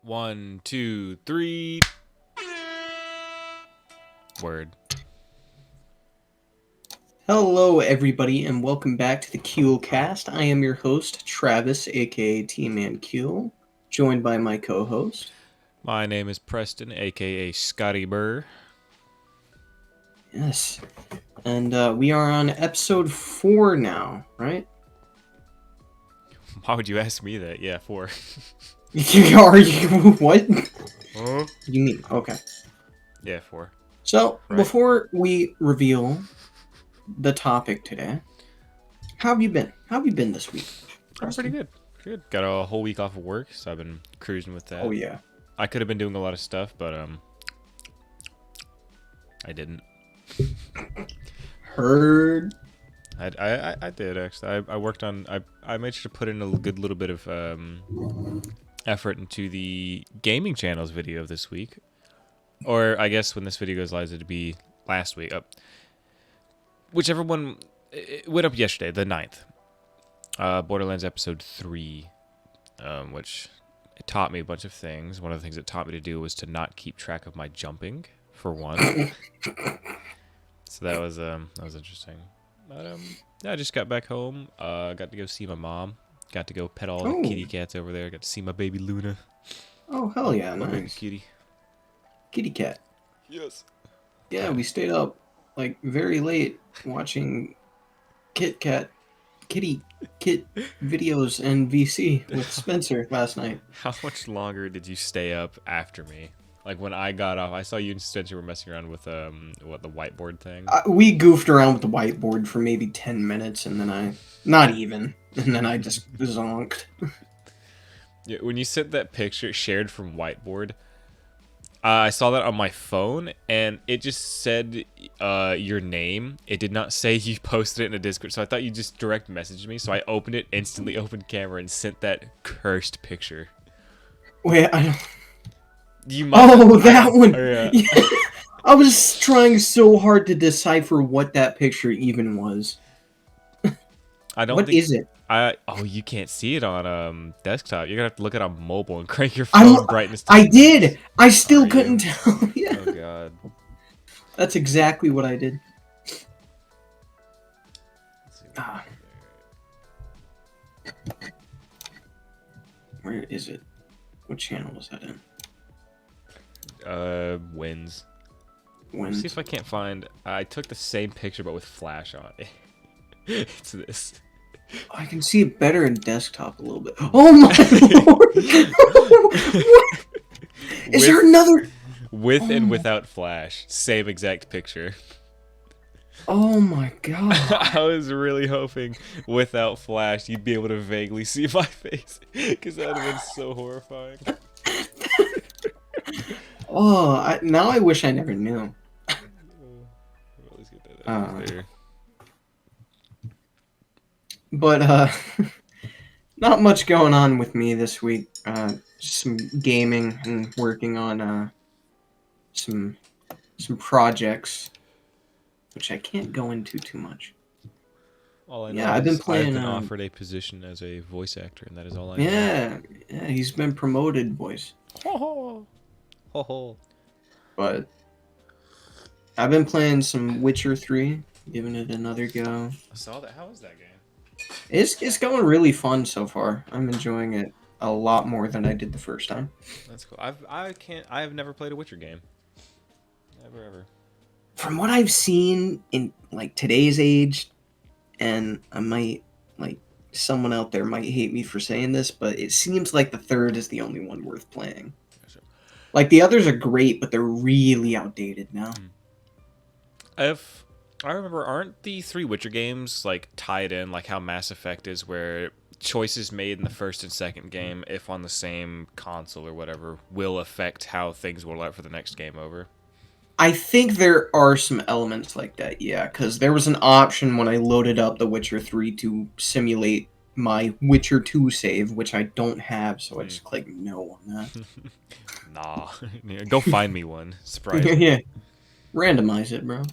1, 2, 3. Word. Hello, everybody, and welcome back to the Kewlcast. I am your host, Travis, aka T-Man Kewl, joined by my co-host. My name is Preston, aka Scotty Burr. Yes, and we are on episode 4 now, right? Why would you ask me that? Yeah, 4. Are you what? Huh? You mean okay? Yeah, 4. So Right. before we reveal the topic today, how have you been? How have you been this week? I'm pretty good. Good. Got a whole week off of work, so I've been cruising with that. Oh yeah. I could have been doing a lot of stuff, but I didn't. Heard. I did actually. I worked on. I made sure to put in a good little bit of effort into the gaming channel's video of this week, or I guess when this video goes live, it'd be last week. Whichever one. It went up yesterday, the 9th. Borderlands episode 3, which it taught me a bunch of things. One of the things it taught me to do was to not keep track of my jumping, for one. So that was interesting. But yeah, I just got back home. Got to go see my mom. Got to go pet all the kitty cats over there. Got to see my baby Luna. Oh hell yeah, My baby nice. kitty. Kitty cat. Yes. Yeah, we stayed up like very late watching Kit videos and VC with Spencer last night. How much longer did you stay up after me? Like when I got off, I saw you and Spencer were messing around with the whiteboard thing. We goofed around with the whiteboard for maybe 10 minutes, and then not even, and then I just zonked. Yeah, when you sent that picture shared from whiteboard, I saw that on my phone, and it just said your name. It did not say you posted it in a Discord, so I thought you just direct messaged me. So I opened it, instantly opened camera, and sent that cursed picture. Wait, I don't... You might that one! Yeah. I was trying so hard to decipher what that picture even was. I don't What think... is it? You can't see it on desktop. You're gonna have to look it on mobile and crank your phone brightness to I did! I still couldn't tell. Yeah. Oh god. That's exactly what I did. Where is it? What channel was that in? Wins. When? See if I can't find... I took the same picture, but with flash on it. It's this. I can see it better in desktop a little bit. Oh my lord! What? Is there another... With and without flash. Same exact picture. Oh my god. I was really hoping without flash you'd be able to vaguely see my face. Because that would have been so horrifying. Oh, now I wish I never knew. Let's get that out there. But, not much going on with me this week. Just some gaming and working on, some projects, which I can't go into too much. All I know I've been playing. I've been offered a position as a voice actor, and that is all I know. Yeah, he's been promoted, boys. Ho ho. Ho ho. But I've been playing some Witcher 3, giving it another go. I saw that. How was that game? It's going really fun so far. I'm enjoying it a lot more than I did the first time. That's cool. I have never played a Witcher game. Never ever. From what I've seen in like today's age, and I might someone out there might hate me for saying this, but it seems like the third is the only one worth playing. Like the others are great, but they're really outdated now. If I remember, aren't the 3 Witcher games like tied in like how Mass Effect is, where choices made in the first and second game, if on the same console or whatever, will affect how things will out for the next game over? I think there are some elements like that, yeah, because there was an option when I loaded up The Witcher 3 to simulate my Witcher 2 save, which I don't have, so I just click no on that. Nah. Go find me one. Surprise me. Yeah. Randomize it, bro.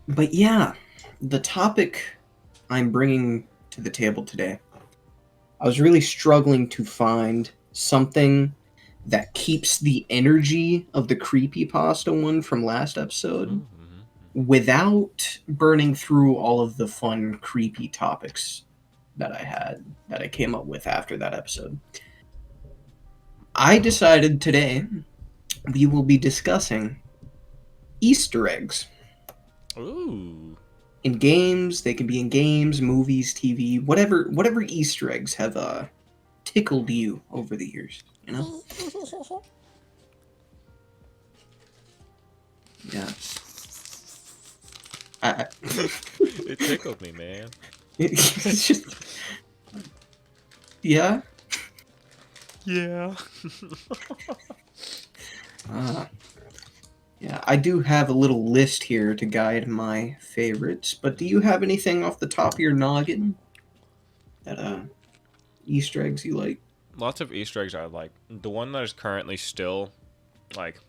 But yeah, the topic I'm bringing to the table today, I was really struggling to find something that keeps the energy of the creepypasta one from last episode without burning through all of the fun, creepy topics that I came up with after that episode. I decided today we will be discussing Easter eggs. Ooh. In games, they can be in games, movies, TV, whatever Easter eggs have tickled you over the years, you know? Yeah. It tickled me, man. It's just, yeah. Yeah. Yeah, I do have a little list here to guide my favorites, but do you have anything off the top of your noggin that Easter eggs you like? Lots of Easter eggs I like. The one that is currently still like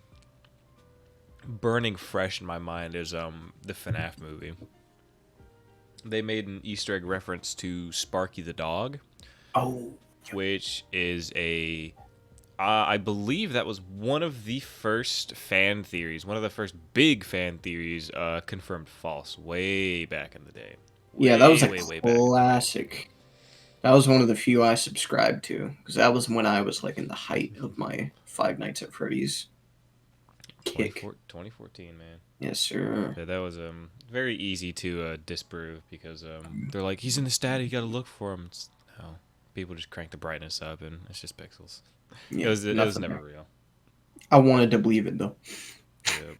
burning fresh in my mind is the FNAF movie. They made an Easter egg reference to Sparky the dog. Oh, which is a I believe that was one of the first fan theories, one of the first big fan theories confirmed false way back in the day. Yeah, that was a way classic. That was one of the few I subscribed to, because that was when I was like in the height of my Five Nights at Freddy's kick. 2014, man. Yes, sir. Yeah, that was very easy to disprove because they're like, he's in the stat, you gotta look for him. No, people just crank the brightness up and it's just pixels. Yeah, it was never real. I wanted to believe it though. Yep.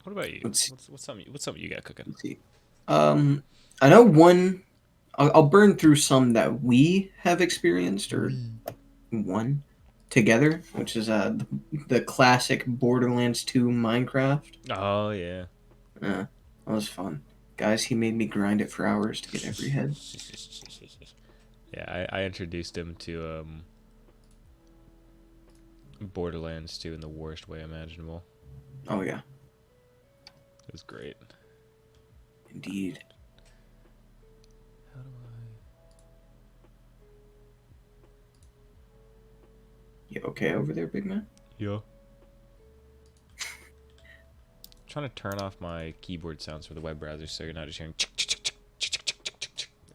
What about you? What's something you got cooking? Let's see. I know one. I'll burn through some that we have experienced or one together, which is the classic Borderlands 2 Minecraft. Oh yeah. That was fun. Guys, he made me grind it for hours to get every head. Yeah, I introduced him to Borderlands 2 in the worst way imaginable. Oh yeah. It was great. Indeed. How do You okay over there, big man? Yeah. Trying to turn off my keyboard sounds for the web browser so you're not just hearing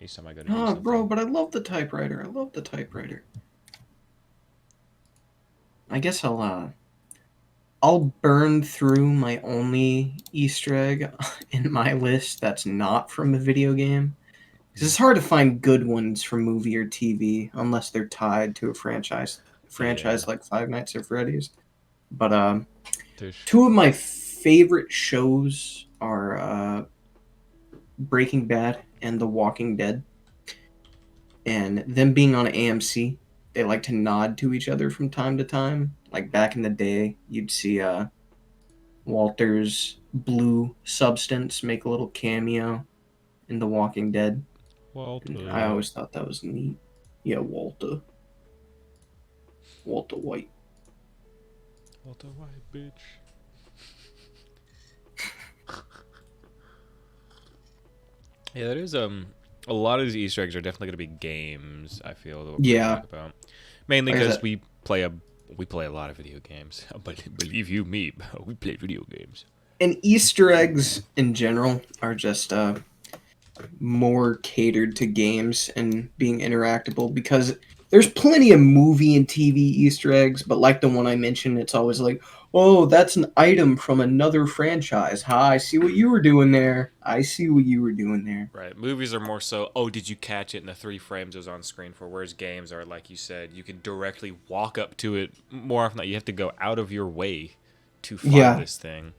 each time I go to do something. Bro, but I love the typewriter. I guess I'll burn through my only Easter egg in my list that's not from a video game. Because it's hard to find good ones from movie or TV unless they're tied to a franchise like Five Nights at Freddy's. But two of my favorite shows are Breaking Bad and The Walking Dead. And them being on AMC, they like to nod to each other from time to time. Like back in the day, you'd see Walter's blue substance make a little cameo in The Walking Dead. Walter. I always thought that was neat. Yeah, Walter. Walter White. Walter White, bitch. Yeah, that is a lot of these Easter eggs are definitely going to be games. I feel that we're gonna talk about mainly because we play a lot of video games. But believe you me, we play video games. And Easter eggs in general are just more catered to games and being interactable because there's plenty of movie and TV Easter eggs, but like the one I mentioned, it's always like, oh, that's an item from another franchise. I see what you were doing there. Right. Movies are more so, oh, did you catch it in the 3 frames it was on screen for? Whereas games are, like you said, you can directly walk up to it more often than not. You have to go out of your way to find this thing.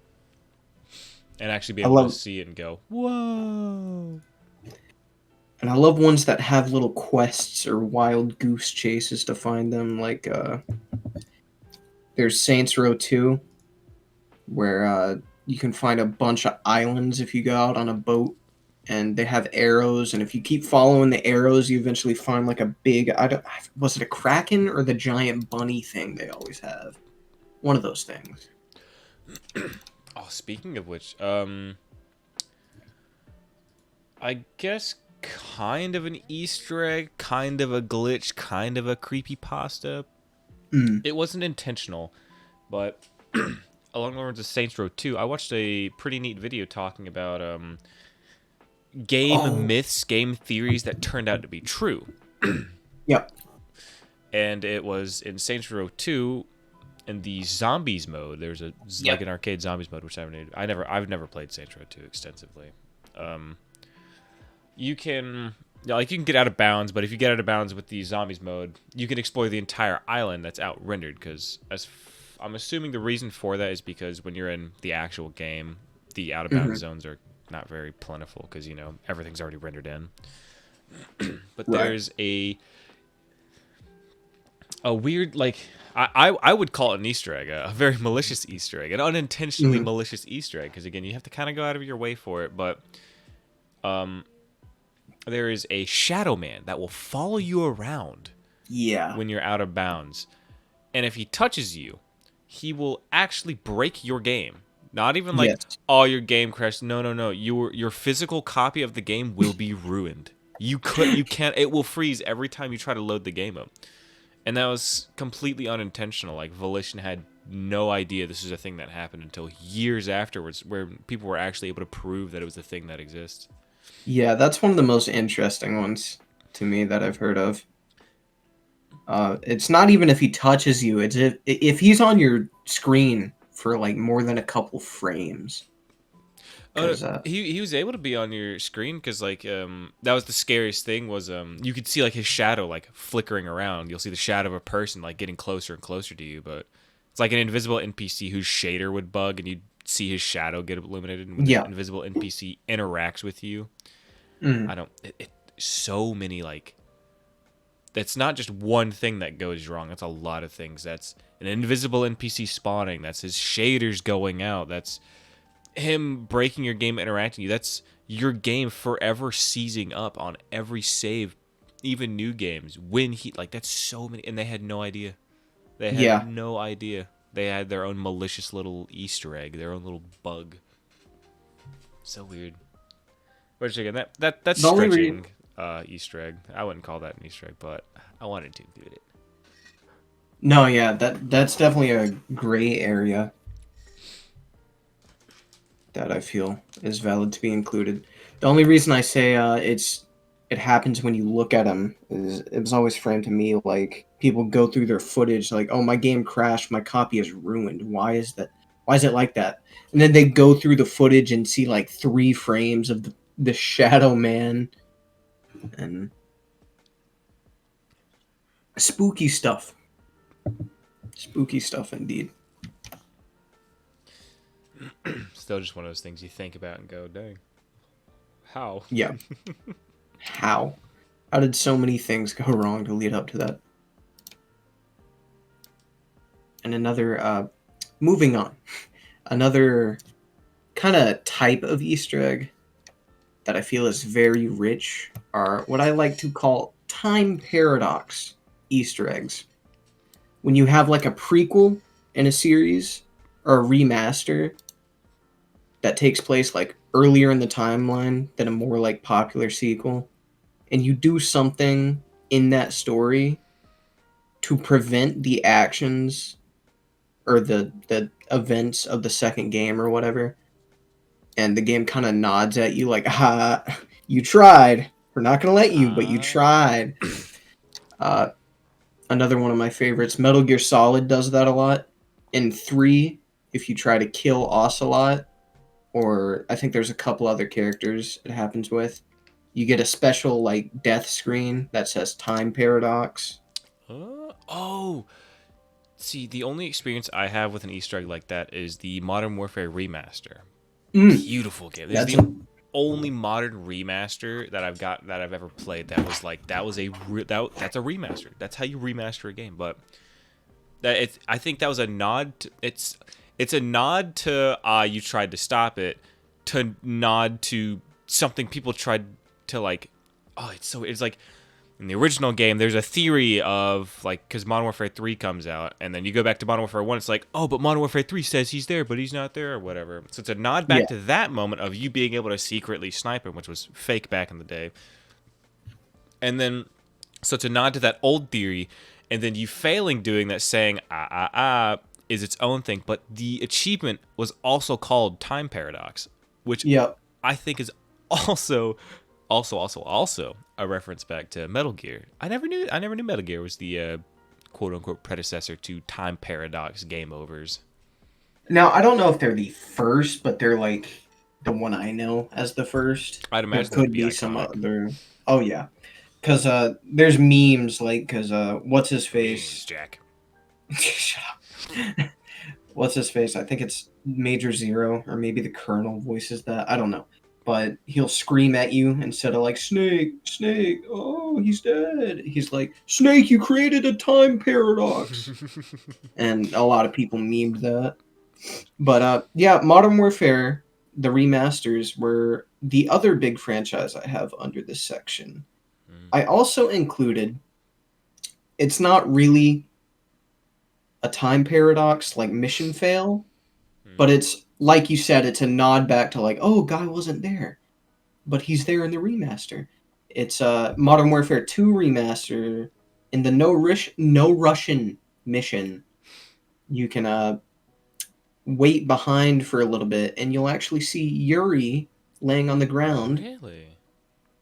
And actually be able to see it and go, whoa. And I love ones that have little quests or wild goose chases to find them. Like, there's Saints Row 2, where you can find a bunch of islands if you go out on a boat. And they have arrows, and if you keep following the arrows, you eventually find like a big... was it a kraken or the giant bunny thing they always have? One of those things. Oh, speaking of which, I guess kind of an Easter egg, kind of a glitch, kind of a creepypasta. Mm. It wasn't intentional, but along the lines of Saints Row 2, I watched a pretty neat video talking about game Oh, myths, game theories that turned out to be true. yep. And it was in Saints Row 2 in the zombies mode. There's a Yep. like an arcade zombies mode, which I've never played Saints Row 2 extensively. You can you can get out of bounds, but if you get out of bounds with the zombies mode, you can explore the entire island that's out rendered. Because I'm assuming the reason for that is because when you're in the actual game, the out of bounds zones are not very plentiful because everything's already rendered in. But Right. there's a weird I would call it an Easter egg, a very malicious Easter egg, an unintentionally malicious Easter egg, because again you have to kind of go out of your way for it, but there is a shadow man that will follow you around Yeah. when you're out of bounds, and if he touches you, he will actually break your game. Not even like, Yes. oh, your game crashed. No. Your physical copy of the game will be ruined. You can't. It will freeze every time you try to load the game up. And that was completely unintentional. Like, Volition had no idea this was a thing that happened until years afterwards, where people were actually able to prove that it was a thing that exists. Yeah, that's one of the most interesting ones to me that I've heard of. It's not even if he touches you; it's if he's on your screen for like more than a couple frames. Because He was able to be on your screen because that was the scariest thing was you could see like his shadow like flickering around. You'll see the shadow of a person like getting closer and closer to you, but it's like an invisible NPC whose shader would bug and you'd see his shadow get illuminated, and when the invisible NPC interacts with you. I don't so many like that's not just one thing that goes wrong. That's a lot of things. That's an invisible NPC spawning. That's his shaders going out. That's him breaking your game, interacting with you. That's your game forever seizing up on every save, even new games. When he that's so many, and they had no idea. They had no idea. They had their own malicious little Easter egg, their own little bug. So weird. Which again, that's stretching Easter egg. I wouldn't call that an Easter egg, but I wanted to include it. No, yeah, that's definitely a gray area that I feel is valid to be included. The only reason I say it happens when you look at them is it was always framed to me like people go through their footage like, oh, my game crashed, my copy is ruined. Why is that? Why is it like that? And then they go through the footage and see like 3 frames of the shadow man and spooky stuff. Spooky stuff indeed. Still just one of those things you think about and go, dang. How? Yeah. How? How did so many things go wrong to lead up to that? And another, moving on, another kind of type of Easter egg that I feel is very rich are what I like to call time paradox Easter eggs. When you have like a prequel in a series or a remaster that takes place like earlier in the timeline than a more like popular sequel, and you do something in that story to prevent the actions or the events of the second game or whatever, and the game kind of nods at you like, ha, you tried. We're not going to let you, but you tried. Another one of my favorites, Metal Gear Solid does that a lot. In 3, if you try to kill Ocelot, or I think there's a couple other characters it happens with, you get a special like death screen that says time paradox. See, the only experience I have with an Easter egg like that is the Modern Warfare remaster. Mm. Beautiful game. This is the only modern remaster that I've ever played that was like that's a remaster. That's how you remaster a game. But I think that was a nod. It's a nod to you tried to stop it, to nod to something people tried to like. Oh, it's like. In the original game, there's a theory of, like, because Modern Warfare 3 comes out, and then you go back to Modern Warfare 1, it's like, oh, but Modern Warfare 3 says he's there, but he's not there, or whatever. So it's a nod back to that moment of you being able to secretly snipe him, which was fake back in the day. And then, so to nod to that old theory, and then you failing doing that, saying is its own thing. But the achievement was also called Time Paradox, which Yep. I think is also a reference back to Metal Gear. I never knew Metal Gear was the quote unquote predecessor to Time Paradox game overs. Now, I don't know if they're the first, but they're like the one I know as the first. I'd There imagine that'd could be be some iconic. other. Oh yeah, because there's memes like what's his Memes, face? Jack. Shut up. What's his face? I think it's Major Zero, or maybe the Colonel voices that. I don't know, but he'll scream at you instead of like Snake, Snake. Oh, he's dead. He's like Snake. You created a time paradox, and a lot of people memed that. But yeah, Modern Warfare, the remasters were the other big franchise I have under this section. I also included, it's not really a time paradox like mission fail, but it's like you said, it's a nod back to like, oh, guy wasn't there, but he's there in the remaster. It's Modern Warfare 2 remaster. In the no Russian mission, you can wait behind for a little bit, and you'll actually see Yuri laying on the ground Really?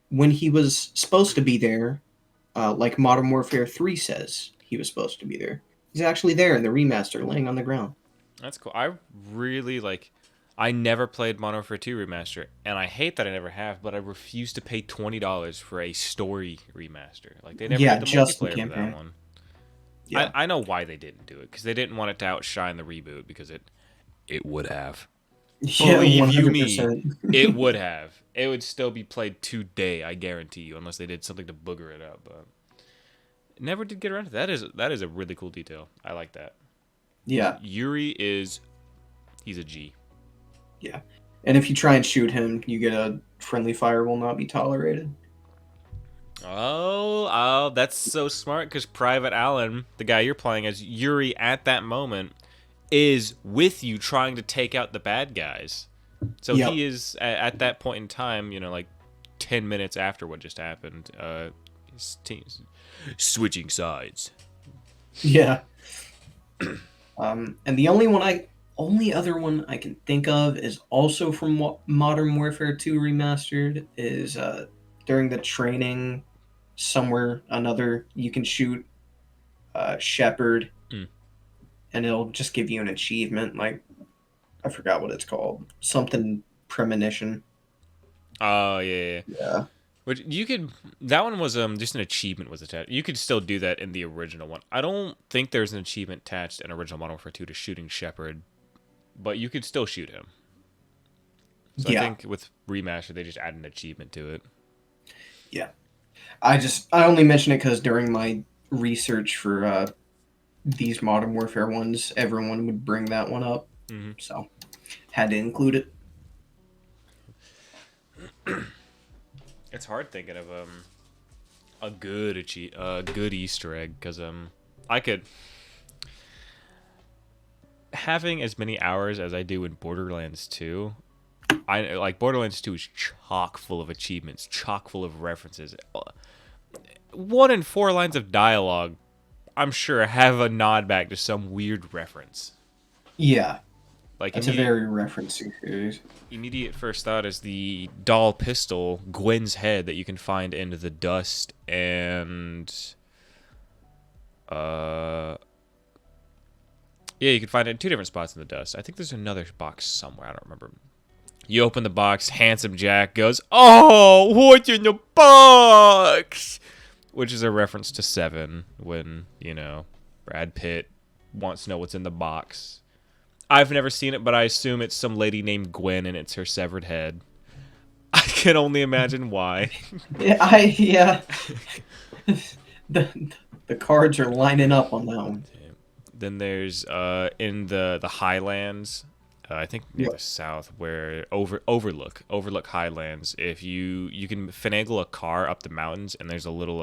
when he was supposed to be there, like Modern Warfare 3 says he was supposed to be there. He's actually there in the remaster, laying on the ground. That's cool. I really like. I never played Modern Warfare 2 remaster, and I hate that I never have. But I refuse to pay $20 for a story remaster. Like they never Yeah, did the just the multiplayer for that campaign. one. Yeah. I know why they didn't do it because they didn't want it to outshine the reboot because it would have. Yeah, Believe you me, 100%. it would have. It would still be played today, I guarantee you, unless they did something to booger it up. But never did get around to that. That is a really cool detail. I like that. Yeah, Yuri he's a G. yeah. And if you try and shoot him, you get a friendly fire will not be tolerated. Oh, that's so smart because Private Allen, the guy you're playing as Yuri at that moment, is with you trying to take out the bad guys. So Yep. he is at that point in time, like 10 minutes after what just happened. His team's switching sides. Yeah. And the only other one I can think of is also from Modern Warfare 2 Remastered is during the training somewhere another you can shoot Shepard and it'll just give you an achievement like I forgot what it's called, something premonition. Oh yeah. Yeah. Which you could. That one was just an achievement was attached. You could still do that in the original one. I don't think there's an achievement attached in original Modern Warfare 2 to shooting Shepard, but you could still shoot him. So Yeah. I think with remaster they just add an achievement to it. Yeah. I only mention it because during my research for these Modern Warfare ones, everyone would bring that one up. Mm-hmm. So had to include it. It's hard thinking of a good Easter egg because I could having as many hours as I do in Borderlands 2. I like Borderlands 2 is chock full of achievements, chock full of references. 1 in 4 lines of dialogue, I'm sure, have a nod back to some weird reference. Yeah. Like It's a very referencing series. Immediate first thought is the doll pistol, Gwen's head, that you can find in the dust and yeah, you can find it in 2 different spots in the dust. I think there's another box somewhere. I don't remember. You open the box, handsome Jack goes, "Oh, what's in the box?" Which is a reference to Seven when, Brad Pitt wants to know what's in the box. I've never seen it, but I assume it's some lady named Gwen and it's her severed head. I can only imagine why. Yeah. The cards are lining up on that one. Then there's in the Highlands, I think near the south, where Overlook Highlands. If you can finagle a car up the mountains, and there's a little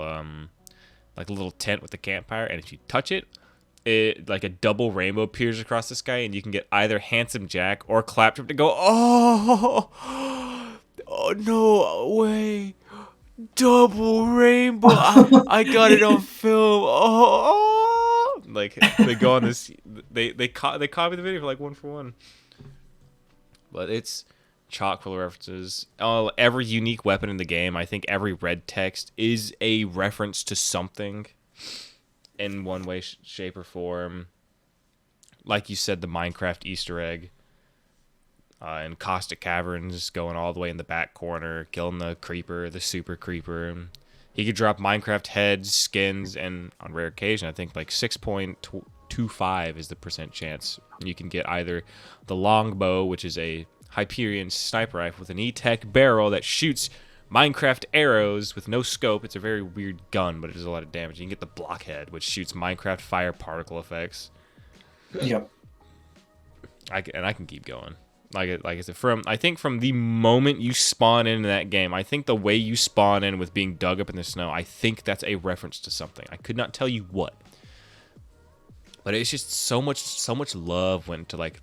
like a little tent with a campfire, and if you touch it, like a double rainbow appears across the sky, and you can get either Handsome Jack or Claptrap to go, oh no way, double rainbow. I got it on film. Oh, like they go on this. They copy the video for like one for one. But it's chock full of references. Every unique weapon in the game. I think every red text is a reference to something in one way, shape, or form. Like you said, the Minecraft Easter egg. And Caustic Caverns going all the way in the back corner, killing the creeper, the super creeper. He could drop Minecraft heads, skins, and on rare occasion, I think like 6.25 is the percent chance you can get either the longbow, which is a Hyperion sniper rifle with an E-Tech barrel that shoots Minecraft arrows with no scope. It's a very weird gun, but it does a lot of damage. You can get the blockhead, which shoots Minecraft fire particle effects. Yep. I can keep going. Like I said, I think from the moment you spawn into that game, I think the way you spawn in with being dug up in the snow, I think that's a reference to something. I could not tell you what, but it's just so much love went to like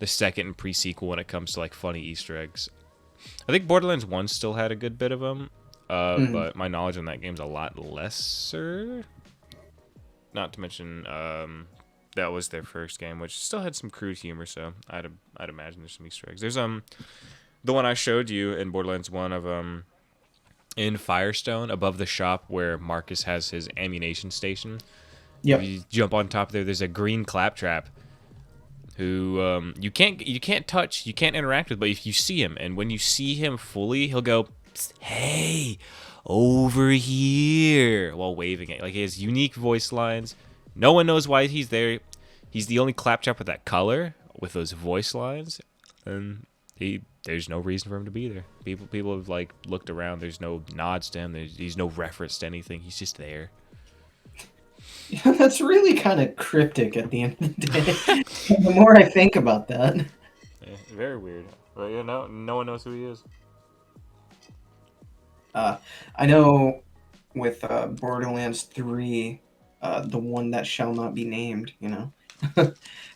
the second and pre-sequel when it comes to like funny Easter eggs. I think Borderlands 1 still had a good bit of them, but my knowledge on that game's a lot lesser. Not to mention, that was their first game, which still had some crude humor, so I'd imagine there's some Easter eggs. There's the one I showed you in Borderlands 1 of in Firestone above the shop where Marcus has his ammunition station. Yep. If you jump on top there's a green claptrap who you can't touch, you can't interact with, but if you see him, and when you see him fully, he'll go, "Hey, over here," while waving it. Like he has unique voice lines. No one knows why he's there. He's the only claptrap with that color, with those voice lines, and there's no reason for him to be there. People have like looked around. There's no nods to him. He's no reference to anything. He's just there. Yeah, that's really kind of cryptic at the end of the day. The more I think about that. Yeah, very weird. But yeah, no one knows who he is. I know with Borderlands 3, the one that shall not be named,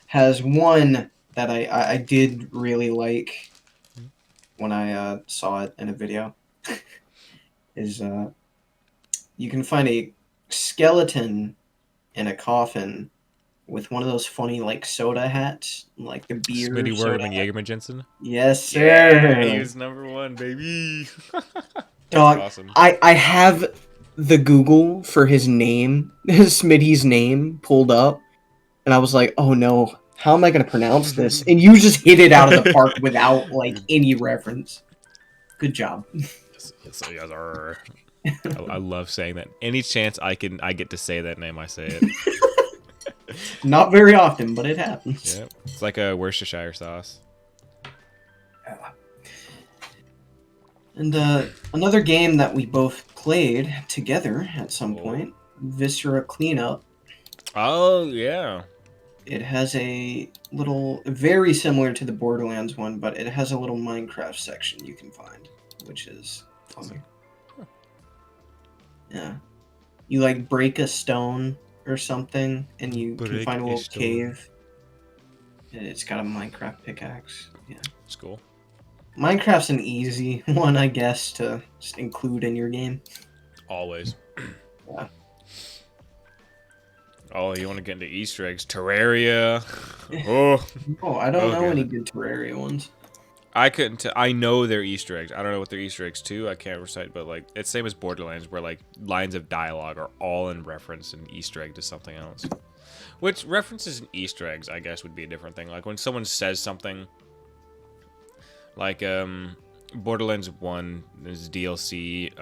has one that I did really like when I saw it in a video. Is you can find a skeleton in a coffin with one of those funny like soda hats, like the beer. Smitty soda Wergman hat. Jagerman Jensen. Yes, sir. Yeah, he was #1, baby. Dog, awesome. I have the Google for his name, Smitty's name, pulled up, and I was like, oh no, how am I going to pronounce this? And you just hit it out of the park without like any reference. Good job. Yes, sir. I love saying that. Any chance I get to say that name, I say it. Not very often, but it happens. Yeah, it's like a Worcestershire sauce. And another game that we both played together at some point, Viscera Cleanup. Oh, yeah. It has a little, very similar to the Borderlands one, but it has a little Minecraft section you can find, which is funny. Huh. Yeah. You, like, break a stone or something, and you can find a little cave. And it's got a Minecraft pickaxe. Yeah. It's cool. Minecraft's an easy one, I guess, to just include in your game. Always. Yeah. Oh, you want to get into Easter eggs? Terraria. Oh, I don't know any good Terraria ones. I couldn't. I know they're Easter eggs. I don't know what they're Easter eggs to. I can't recite, but like it's same as Borderlands, where like lines of dialogue are all in reference and Easter egg to something else. Which references and Easter eggs, I guess, would be a different thing. Like when someone says something, like Borderlands 1 is DLC,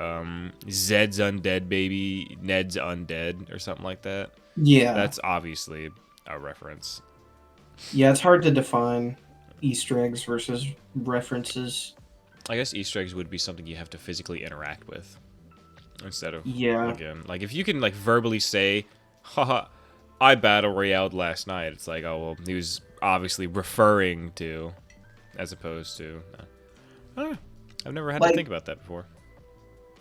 Zed's undead baby, Ned's undead, or something like that. Yeah. That's obviously a reference. Yeah, it's hard to define Easter eggs versus references. I guess Easter eggs would be something you have to physically interact with. Instead of, again, like if you can like verbally say, haha, I battle royaled last night, it's like, oh, well, he was obviously referring to, as opposed to, I don't know. I've never had to think about that before.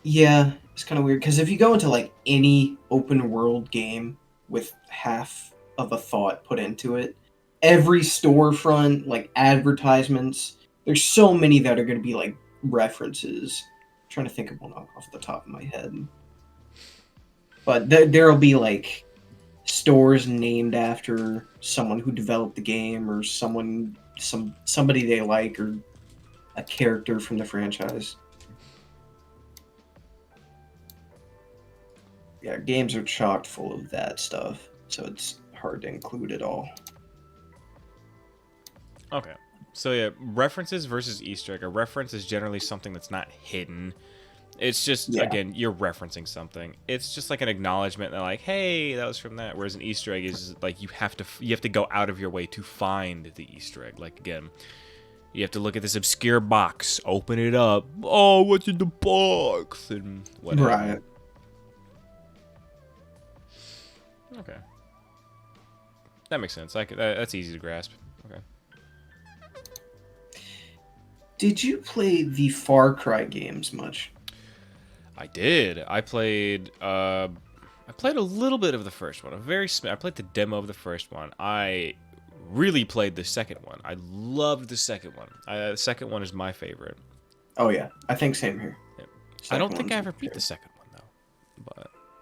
Yeah, it's kind of weird, because if you go into like any open world game with half of a thought put into it, every storefront, like advertisements, there's so many that are going to be like references trying to think of one off the top of my head. But there'll be like stores named after someone who developed the game or somebody they like or a character from the franchise. Yeah, games are chock full of that stuff, so it's hard to include it all. Okay. So yeah, references versus Easter egg. A reference is generally something that's not hidden. It's just, again, you're referencing something. It's just like an acknowledgement that, like, hey, that was from that. Whereas an Easter egg is like you have to go out of your way to find the Easter egg. Like, again, you have to look at this obscure box, open it up. Oh, what's in the box? And whatever. Right. Okay. That makes sense. That's easy to grasp. Okay. Did you play the Far Cry games much? I did. I played a little bit of the first one. I played the demo of the first one. I really played the second one. I loved the second one. The second one is my favorite. Oh yeah, I think same here. Yeah. I don't think I ever beat the second one though.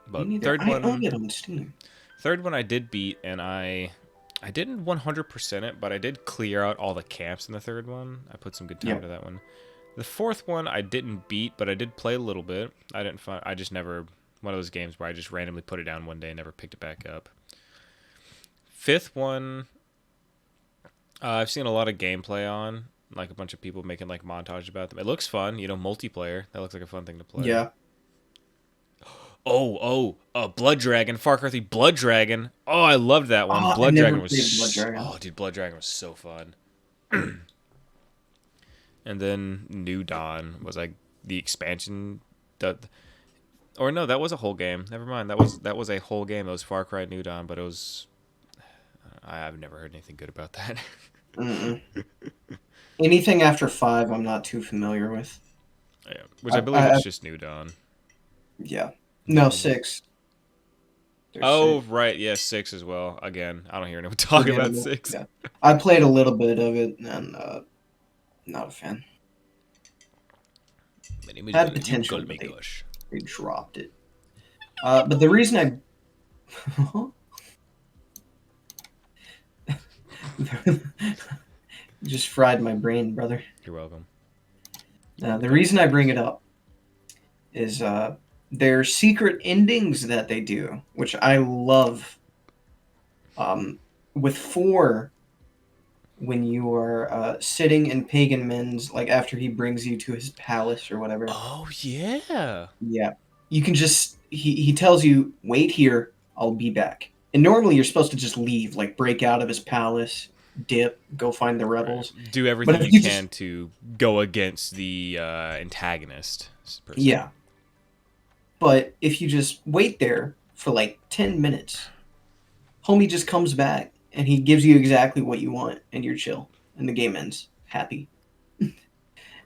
But Me neither. third one, I own it on Steam. Third one I did beat, and I didn't 100% it, but I did clear out all the camps in the third one. I put some good time into that one. The fourth one I didn't beat, but I did play a little bit. I just never, one of those games where I just randomly put it down one day and never picked it back up. Fifth one, I've seen a lot of gameplay on, like a bunch of people making like montage about them. It looks fun, multiplayer. That looks like a fun thing to play. Yeah. Blood Dragon, Far Cry 3 Blood Dragon. Oh, I loved that one. Oh, Blood Dragon Oh, dude, Blood Dragon was so fun. And then New Dawn was like the expansion. Or no, that was a whole game. Never mind. That was a whole game. It was Far Cry New Dawn, but it was. I've never heard anything good about that. Anything after 5, I'm not too familiar with. Yeah, which I believe is just New Dawn. Yeah. No, 6. There's 6. Right. Yeah, 6 as well. Again, I don't hear anyone talk about 6. Yeah. I played a little bit of it, and not a fan. Had potential, but they dropped it. But the reason I just fried my brain, brother. You're welcome. The reason I bring it up is their secret endings that they do, which I love. With 4, when you are sitting in Pagan Min's, like after he brings you to his palace or whatever. Oh yeah. Yeah, you can just he tells you, wait here, I'll be back. And normally you're supposed to just leave, like break out of his palace, dip, go find the rebels, right. Do everything you can to go against the antagonist person. Yeah. But if you just wait there for like 10 minutes, homie just comes back and he gives you exactly what you want and you're chill and the game ends happy.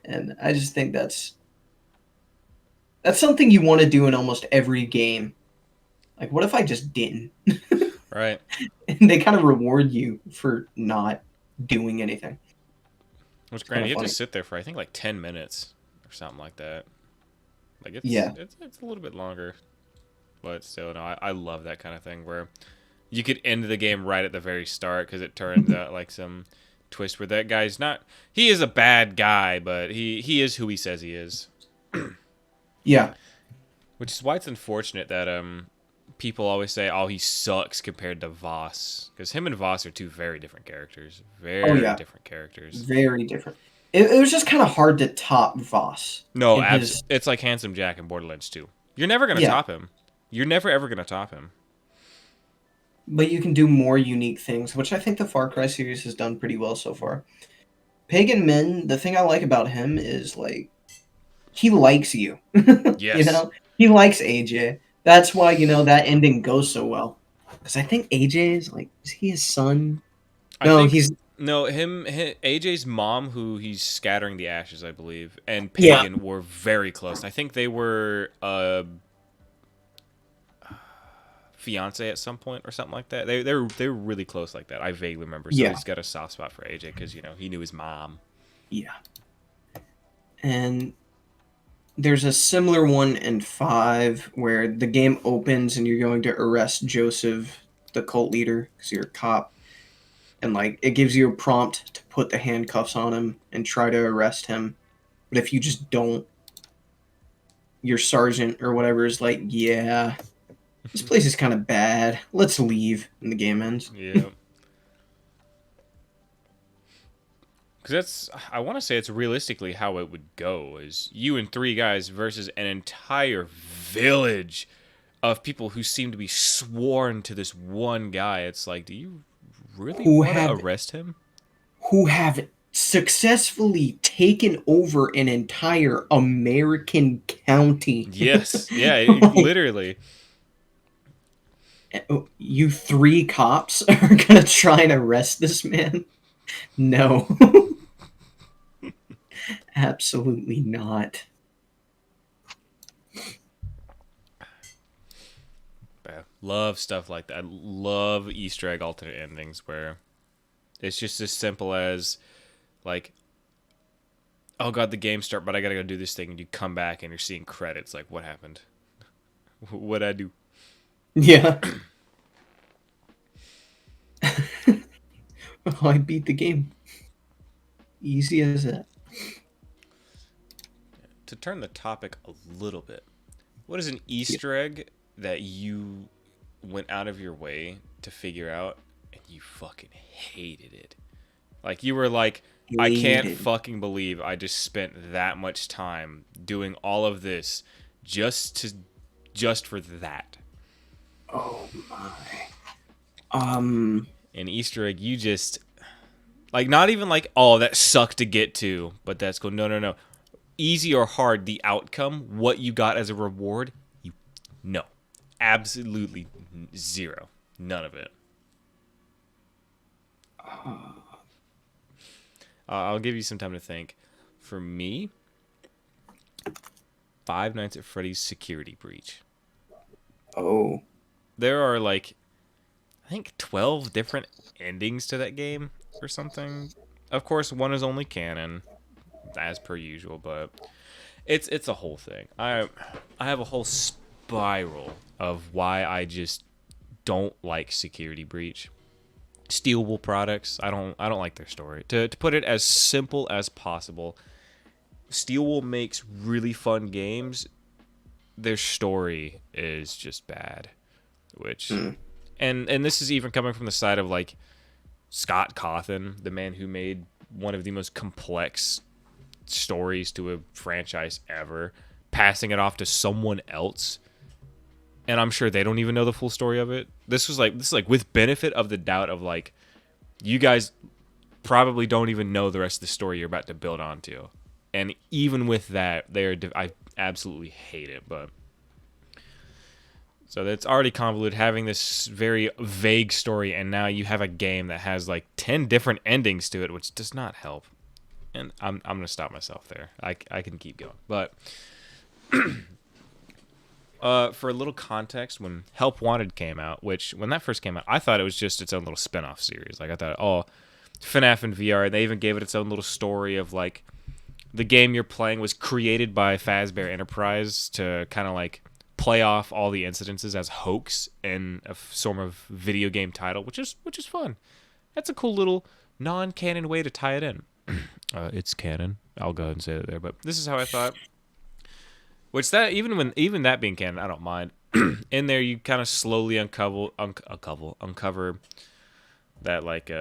And I just think that's something you want to do in almost every game. Like, what if I just didn't? Right. And they kind of reward you for not doing anything. Which, granted, you have to sit there for, I think, like 10 minutes or something like that. Like, it's a little bit longer. But still, no, I love that kind of thing where you could end the game right at the very start because it turns out like some twist where that guy's not... He is a bad guy, but he is who he says he is. Yeah. Which is why it's unfortunate that people always say, oh, he sucks compared to Voss. Because him and Voss are two very different characters. Very different characters. Very different. It was just kind of hard to top Voss. No, it's like Handsome Jack in Borderlands 2. You're never going to top him. You're never, ever going to top him. But you can do more unique things, which I think the Far Cry series has done pretty well so far. Pagan Min, the thing I like about him is, like, he likes you. Yes. You know? He likes AJ. That's why, that ending goes so well. Because I think AJ is, like, is he his son? No, AJ's mom, who he's scattering the ashes, I believe, and Pagan were very close. I think they were fiance at some point or something like that. They were really close like that. I vaguely remember. So he's got a soft spot for AJ because he knew his mom. Yeah. And there's a similar one in 5 where the game opens and you're going to arrest Joseph, the cult leader, because you're a cop, and like it gives you a prompt to put the handcuffs on him and try to arrest him. But if you just don't, your sergeant or whatever is like, yeah, this place is kind of bad. Let's leave, and the game ends. Yeah. Because I want to say it's realistically how it would go, is you and 3 guys versus an entire village of people who seem to be sworn to this one guy. It's like, do you really Who want to have arrest him? who have successfully taken over an entire American county. Yes. Yeah, literally. You 3 cops are gonna try and arrest this man? No. Absolutely not. Love stuff like that. I love Easter egg alternate endings where it's just as simple as, like, oh god, the game start, but I gotta go do this thing, and you come back and you're seeing credits. Like, what happened? What'd I do? Yeah. Oh, I beat the game. Easy as that. To turn the topic a little bit, what is an Easter egg that you went out of your way to figure out and you fucking hated it? Like, you were like, I can't fucking believe I just spent that much time doing all of this just for that. Oh my. An Easter egg you just, like, not even like, oh, that sucked to get to, but that's cool. No. Easy or hard, the outcome, what you got as a reward, no. Absolutely zero. None of it. I'll give you some time to think. For me, Five Nights at Freddy's Security Breach. Oh. There are, like, I think 12 different endings to that game or something. Of course, one is only canon, as per usual, but it's a whole thing. I have a whole spiral of why I just don't like Security Breach. Stealable products, I don't like their story. To put it as simple as possible, Steelwool makes really fun games. Their story is just bad, which and this is even coming from the side of, like, Scott Cawthon, the man who made one of the most complex stories to a franchise ever, passing it off to someone else, and I'm sure they don't even know the full story of it. This is like with benefit of the doubt of, like, you guys probably don't even know the rest of the story you're about to build onto, and even with that, I absolutely hate it. But so that's already convoluted, having this very vague story, and now you have a game that has like 10 different endings to it, which does not help. And I'm gonna stop myself there. I can keep going, but for a little context, when Help Wanted came out, which when that first came out, I thought it was just its own little spin-off series. Like, I thought, oh, FNAF in VR. They even gave it its own little story of, like, the game you're playing was created by Fazbear Enterprise to kind of, like, play off all the incidences as hoax in a sort of video game title, which is fun. That's a cool little non-canon way to tie it in. It's canon. I'll go ahead and say it there, but this is how I thought. Which that even that being canon, I don't mind. In there, you kind of slowly uncover that, like,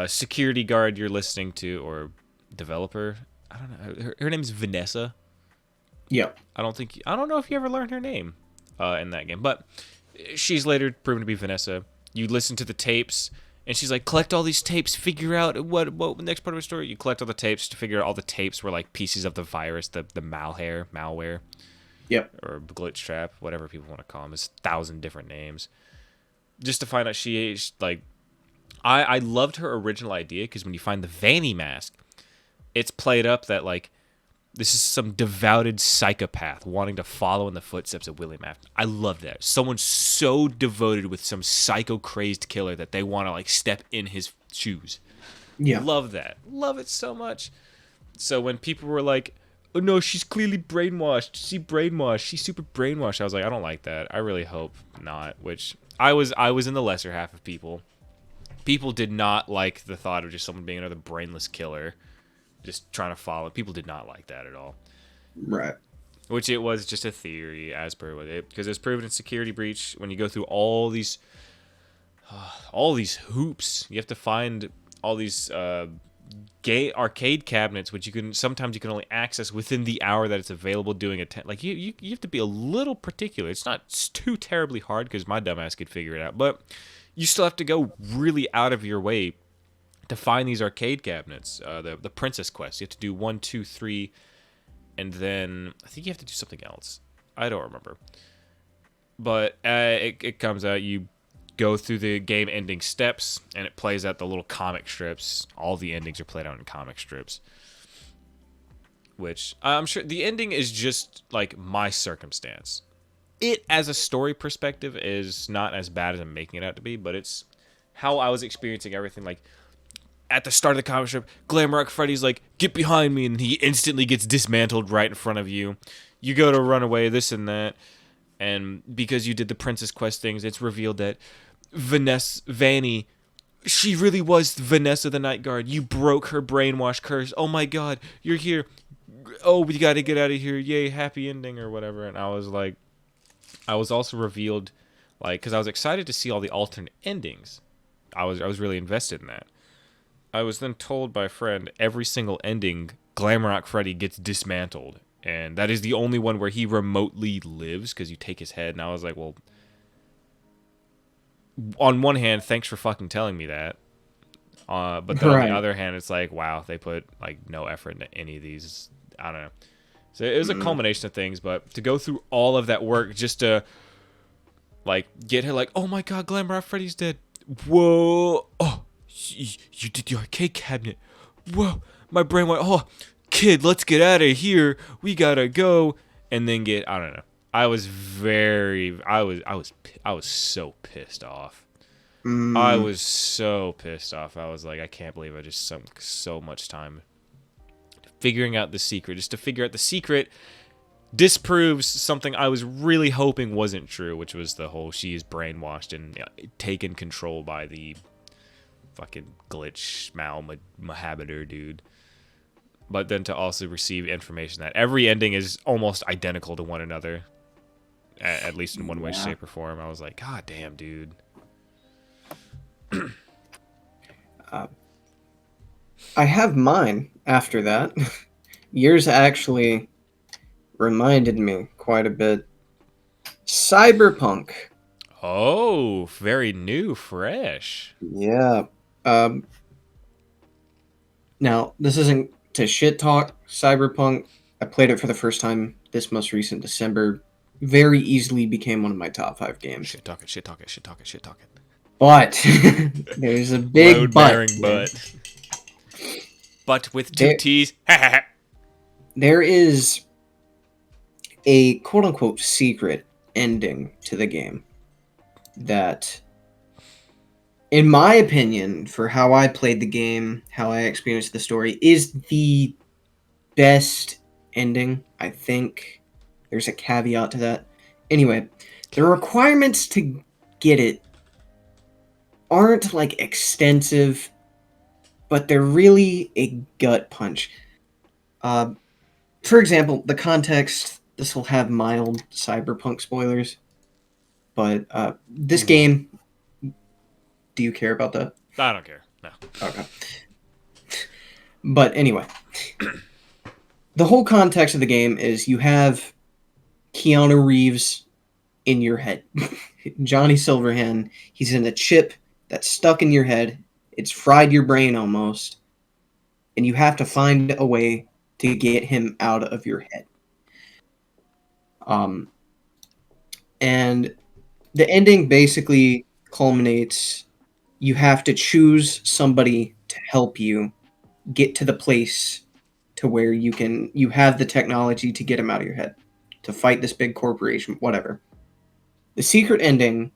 security guard you're listening to, or developer. I don't know. Her name's Vanessa. Yep. I don't know if you ever learned her name in that game, but she's later proven to be Vanessa. You listen to the tapes, and she's like, collect all these tapes, figure out what the next part of the story. You collect all the tapes to figure out all the tapes were, like, pieces of the virus, the malware. Yep. Or glitch trap, whatever people want to call them. There's 1,000 different names. Just to find out she's like, I loved her original idea, because when you find the Vanny mask, it's played up that, like, this is some devoted psychopath wanting to follow in the footsteps of William Afton. I love that. Someone so devoted with some psycho-crazed killer that they want to, like, step in his shoes. Yeah. Love that. Love it so much. So when people were like, oh no, she's clearly brainwashed. She's super brainwashed. I was like, I don't like that. I really hope not. Which I was in the lesser half of people. People did not like the thought of just someone being another brainless killer, just trying to follow. People did not like that at all. Right. Which it was just a theory, as per with it, because it's proven in Security Breach. When you go through all these hoops, you have to find all these gay arcade cabinets, which sometimes you can only access within the hour that it's available. Doing like you have to be a little particular. It's not too terribly hard because my dumbass could figure it out, but you still have to go really out of your way to find these arcade cabinets. The Princess Quest, you have to do 1, 2, 3, and then I think you have to do something else. I don't remember, but it comes out. You go through the game ending steps, and it plays out the little comic strips. All the endings are played out in comic strips, which I'm sure the ending is just like my circumstance. It, as a story perspective, is not as bad as I'm making it out to be, but it's how I was experiencing everything. Like, at the start of the comic strip, Glamrock Freddy's like, get behind me, and he instantly gets dismantled right in front of you. You go to run away, this and that, and because you did the Princess Quest things, it's revealed that Vanny, she really was Vanessa the Night Guard. You broke her brainwash curse. Oh my god, you're here. Oh, we gotta get out of here. Yay, happy ending or whatever. And I was like, I was also revealed, like, because I was excited to see all the alternate endings. I was really invested in that. I was then told by a friend every single ending, Glamrock Freddy gets dismantled, and that is the only one where he remotely lives because you take his head. And I was like, well, on one hand, thanks for fucking telling me that. But then on the other hand, it's like, wow, they put like no effort into any of these. I don't know. So it was a culmination of things, but to go through all of that work just to like get her like, oh my god, Glamrock Freddy's dead. Whoa. Oh, you did the arcade cabinet. Whoa. My brain went, oh, kid, let's get out of here. We gotta go. And then I don't know. I was so pissed off. I was so pissed off. I was like, I can't believe I just sunk so much time figuring out the secret. Just to figure out the secret disproves something I was really hoping wasn't true, which was the whole she is brainwashed and taken control by the fucking glitch Mahabiter dude. But then to also receive information that every ending is almost identical to one another, at least in one way, shape, or form. I was like, god damn, dude. I have mine after that. Yours actually reminded me quite a bit. Cyberpunk. Oh, very new, fresh. Yeah. Now, this isn't to shit talk Cyberpunk. I played it for the first time this most recent December. Very easily became one of my top 5 games. Shit talking. But there's a big but. But with 2 T's. There is a quote-unquote secret ending to the game that, in my opinion, for how I played the game, how I experienced the story, is the best ending, I think. There's a caveat to that. Anyway, the requirements to get it aren't, like, extensive, but they're really a gut punch. For example, the context, this will have mild Cyberpunk spoilers, but this game, do you care about that? I don't care, no. Okay. But anyway, the whole context of the game is you have Keanu Reeves in your head. Johnny Silverhand, he's in a chip that's stuck in your head. It's fried your brain almost. And you have to find a way to get him out of your head. And the ending basically culminates, you have to choose somebody to help you get to the place to where you have the technology to get him out of your head, to fight this big corporation, whatever. The secret ending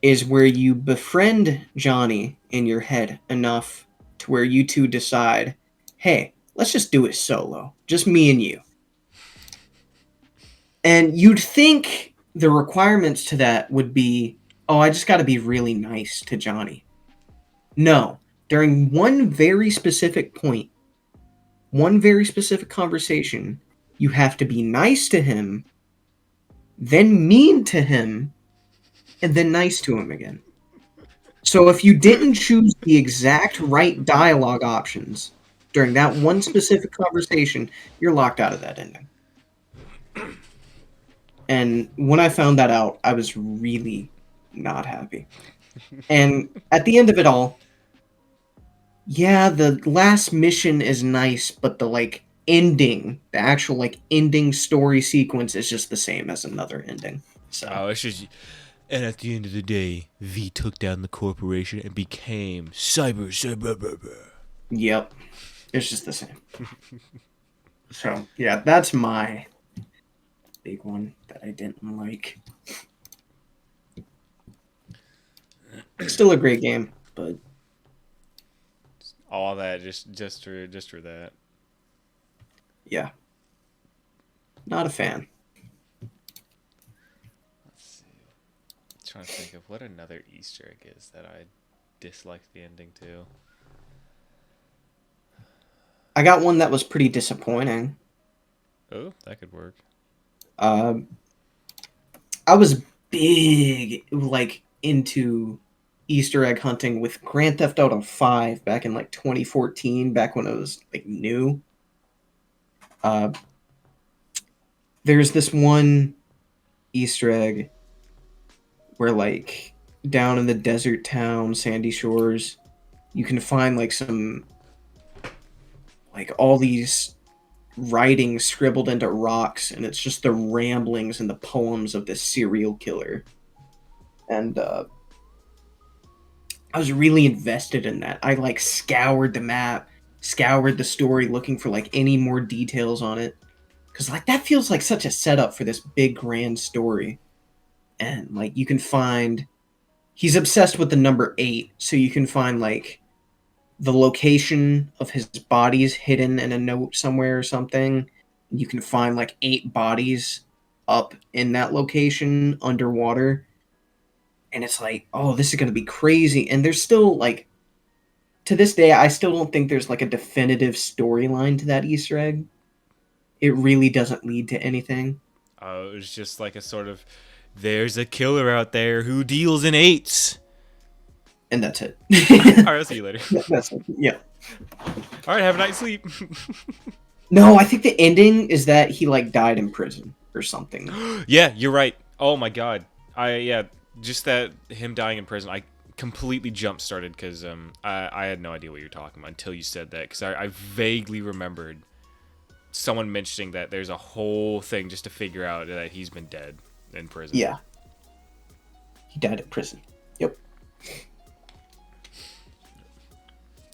is where you befriend Johnny in your head enough to where you two decide, hey, let's just do it solo, just me and you. And you'd think the requirements to that would be, oh, I just got to be really nice to Johnny. No, during one very specific point, one very specific conversation, you have to be nice to him, then mean to him, and then nice to him again. So if you didn't choose the exact right dialogue options during that one specific conversation, you're locked out of that ending. And when I found that out, I was really not happy. And at the end of it all, yeah, the last mission is nice, but the ending, the actual ending story sequence is just the same as another ending. So it's just, and at the end of the day, V took down the corporation and became cyber. Yep, it's just the same. So yeah, that's my big one that I didn't like. Still a great game, but all that just for that. Yeah, not a fan. Let's see. I'm trying to think of what another Easter egg is that I disliked the ending to. I got one that was pretty disappointing. Oh, that could work. I was big into Easter egg hunting with Grand Theft Auto 5 back in 2014, back when it was new. There's this one Easter egg where down in the desert town, Sandy Shores, you can find some all these writings scribbled into rocks, and it's just the ramblings and the poems of this serial killer. And I was really invested in that. I scoured the map, scoured the story, looking for any more details on it, because that feels like such a setup for this big grand story. And you can find, he's obsessed with the number 8, so you can find the location of his bodies hidden in a note somewhere or something. You can find 8 bodies up in that location underwater. And it's oh, this is going to be crazy. And there's still to this day, I still don't think there's a definitive storyline to that Easter egg. It really doesn't lead to anything. It was just a sort of, there's a killer out there who deals in 8s. And that's it. All right, I'll see you later. That's it. Yeah. All right, have a night's sleep. No, I think the ending is that he died in prison or something. Yeah, you're right. Oh my god. Just that him dying in prison. I completely jump started because I had no idea what you were talking about until you said that, because I vaguely remembered someone mentioning that there's a whole thing just to figure out that he's been dead in prison. Yeah. He died in prison. Yep.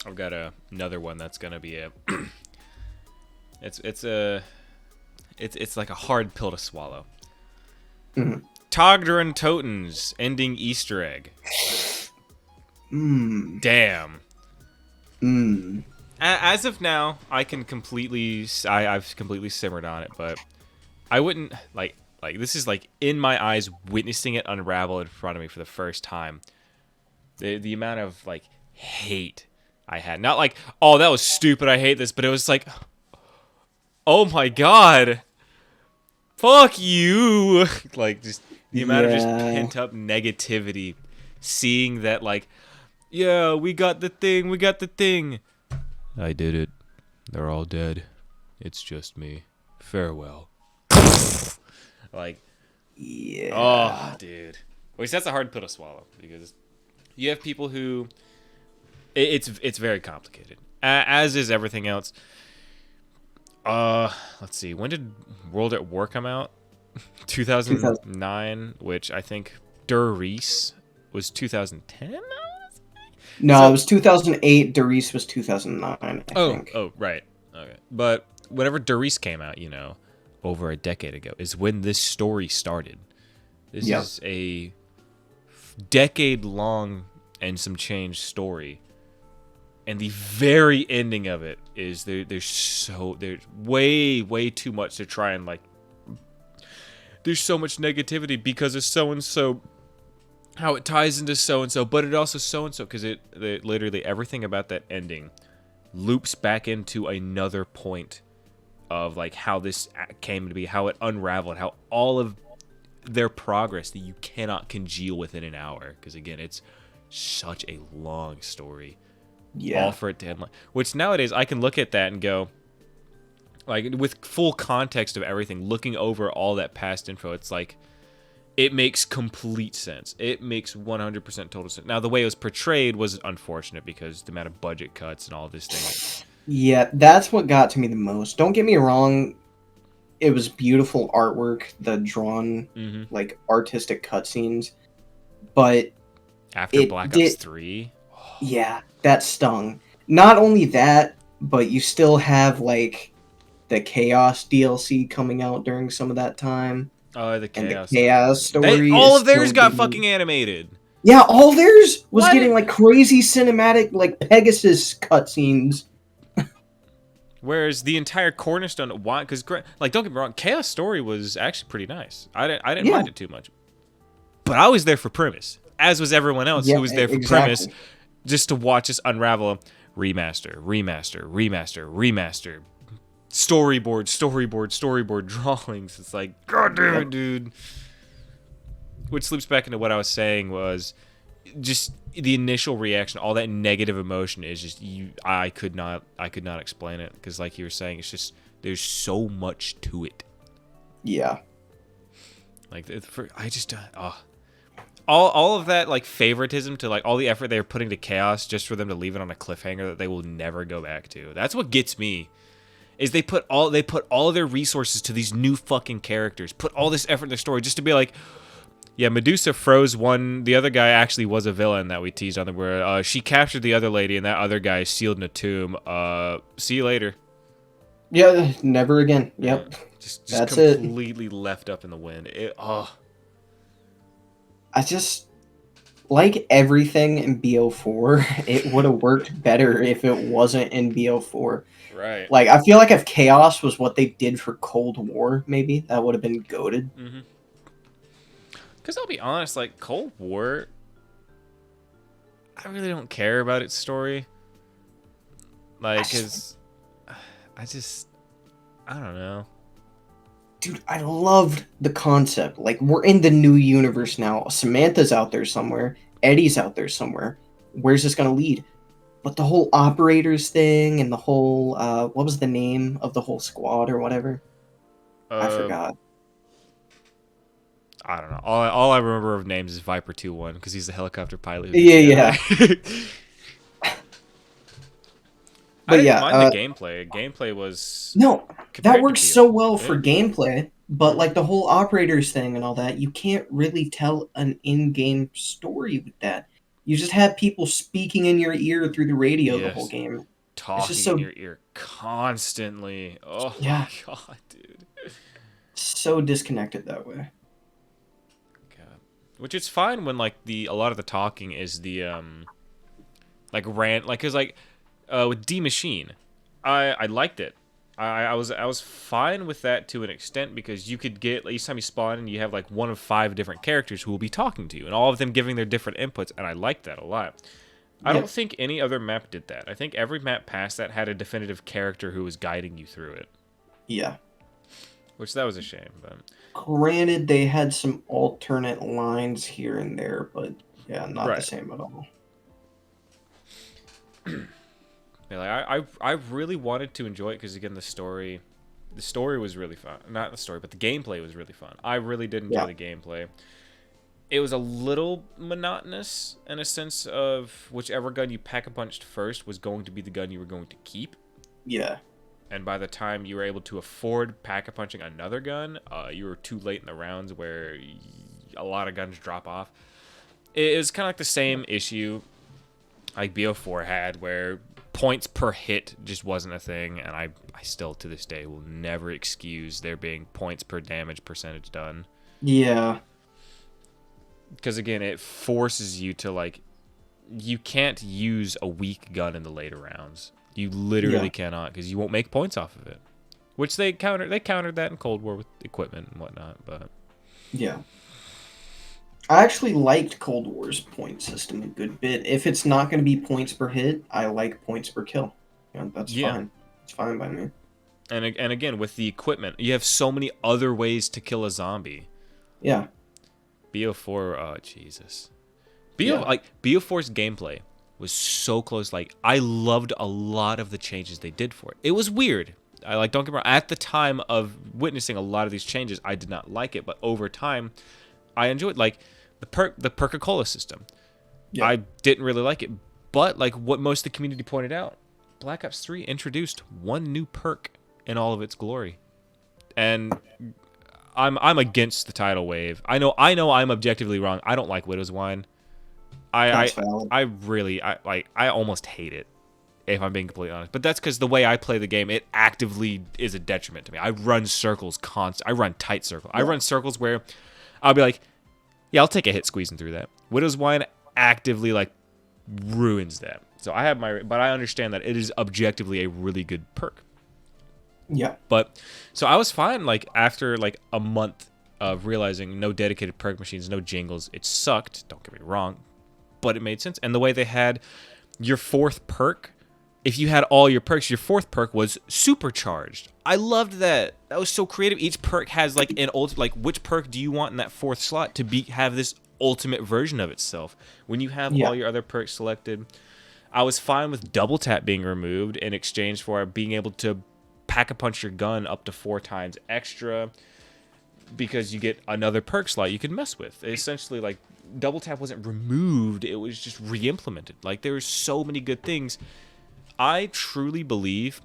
I've got another one that's gonna be it's like a hard pill to swallow. Mm-hmm. Togder and Toten's ending Easter egg. Damn. As of now, I've completely simmered on it, but I wouldn't like this is in my eyes witnessing it unravel in front of me for the first time. The amount of hate I had. Not oh, that was stupid, I hate this, but it was oh my god. Fuck you. Just the amount of just pent up negativity. Seeing that yeah, we got the thing. I did it. They're all dead. It's just me. Farewell. Yeah. Oh, dude. Which that's a hard pill to swallow, because you have people who it's very complicated, as is everything else. Let's see. When did World at War come out? 2009, which I think Reese was 2010. No, it was 2008. Derice was 2009. I think. Oh, right. Okay, but whenever Derice came out, over a decade ago, is when this story started. This is a decade-long and some change story, And the very ending of it is there's way too much to try and like. There's so much negativity because of so and so, how it ties into so and so, but it also so and so because it literally everything about that ending loops back into another point of like how this came to be, how it unraveled, how all of their progress that you cannot congeal within an hour. Because again, it's such a long story. Yeah. All for it to end like, which nowadays I can look at that and go, like with full context of everything, looking over all that past info, it's like it makes complete sense. It makes 100% total sense. Now the way it was portrayed was unfortunate because the amount of budget cuts and all this thing. Yeah, that's what got to me the most. Don't get me wrong, it was beautiful artwork, the drawn like artistic cutscenes, but After Black Ops 3, yeah, that stung. Not only that, but you still have like the Chaos DLC coming out during some of that time. oh, the And Chaos, the Chaos story all is of theirs still got getting... fucking animated. Yeah, all theirs was What? getting like crazy cinematic, like Pegasus cutscenes. Whereas the entire cornerstone of why, because like don't get me wrong, Chaos story was actually pretty nice. I didn't mind it too much. But I was there for premise, as was everyone else who was there for premise, just to watch us unravel remaster, storyboard drawings. It's like, god damn it, dude. Which loops back into what I was saying was just the initial reaction, all that negative emotion is just I could not explain it because like you were saying, it's just there's so much to it. Yeah. Like all of that like favoritism to like all the effort they're putting to Chaos just for them to leave it on a cliffhanger that they will never go back to. That's what gets me. Is they put all of their resources to these new fucking characters, put all this effort in their story just to be like, yeah, Medusa froze one. The other guy actually was a villain that we teased on the where she captured the other lady, and that other guy is sealed in a tomb. See you later. Yeah, never again. Yep. Just That's completely left up in the wind. I just like everything in BO4. It would have worked better if it wasn't in BO4. Right. Like I feel like if Chaos was what they did for Cold War, maybe that would have been goated. Mm-hmm. Because I'll be honest, like, Cold War, I really don't care about its story. Like, because I don't know. Dude, I loved the concept. Like, we're in the new universe now. Samantha's out there somewhere. Eddie's out there somewhere. Where's this going to lead? But the whole operators thing and the whole, what was the name of the whole squad or whatever? I forgot. I don't know. All I remember of names is Viper 2-1 because he's the helicopter pilot. Yeah. I didn't mind the gameplay. Gameplay was... No, that works so well for gameplay, but like the whole operators thing and all that, you can't really tell an in-game story with that. You just have people speaking in your ear through the radio the whole game. Talking in your ear constantly. Oh my god, dude. So disconnected that way. Which is fine when like a lot of the talking is the like rant, like cause like with D Machine, I liked it. I was fine with that to an extent because you could get each time you spawn and you have like one of 5 different characters who will be talking to you and all of them giving their different inputs, and I liked that a lot. I don't think any other map did that. I think every map past that had a definitive character who was guiding you through it. Yeah. Which that was a shame, but granted they had some alternate lines here and there, but yeah, not the same at all. Yeah, like I really wanted to enjoy it because again the story was really fun. Not the story, but the gameplay was really fun. I really did enjoy the gameplay. It was a little monotonous in a sense of whichever gun you pack-a-punched first was going to be the gun you were going to keep. Yeah. And by the time you were able to afford pack-a-punching another gun, you were too late in the rounds where a lot of guns drop off. It was kind of like the same issue like BO4 had, where points per hit just wasn't a thing, and I still, to this day, will never excuse there being points per damage percentage done. Yeah. Because, again, it forces you to, like, you can't use a weak gun in the later rounds. You Yeah. literally cannot, because you won't make points off of it. Which they countered that in Cold War with equipment and whatnot. But Yeah. I actually liked Cold War's point system a good bit. If it's not going to be points per hit, I like points per kill. Yeah, that's yeah, fine. It's fine by me. and again with the equipment, you have so many other ways to kill a zombie. Yeah. BO4, oh Jesus. Yeah. BO4's gameplay was so close. Like, I loved a lot of the changes they did for it. It was weird. Don't get me wrong. At the time of witnessing a lot of these changes, I did not like it, but over time, I enjoyed the Perca-Cola system. Yeah. I didn't really like it, but like what most of the community pointed out, Black Ops 3 introduced one new perk in all of its glory, and I'm against the tidal wave. I know I'm objectively wrong. I don't like Widow's Wine. That's valid. I almost hate it, if I'm being completely honest. But that's because the way I play the game, it actively is a detriment to me. I run circles I run tight circles. I run circles where I'll be like, yeah, I'll take a hit squeezing through that. Widow's Wine actively ruins that. So but I understand that it is objectively a really good perk. Yeah. But so I was fine after a month of realizing no dedicated perk machines, no jingles. It sucked, don't get me wrong, but it made sense. And the way they had your fourth perk, if you had all your perks, your fourth perk was supercharged. I loved that. That was so creative. Each perk has an which perk do you want in that fourth slot to have this ultimate version of itself? When you have all your other perks selected, I was fine with double tap being removed in exchange for being able to pack a punch your gun up to 4 times extra, because you get another perk slot you can mess with. Essentially, double tap wasn't removed, it was just re-implemented. There were so many good things. I truly believe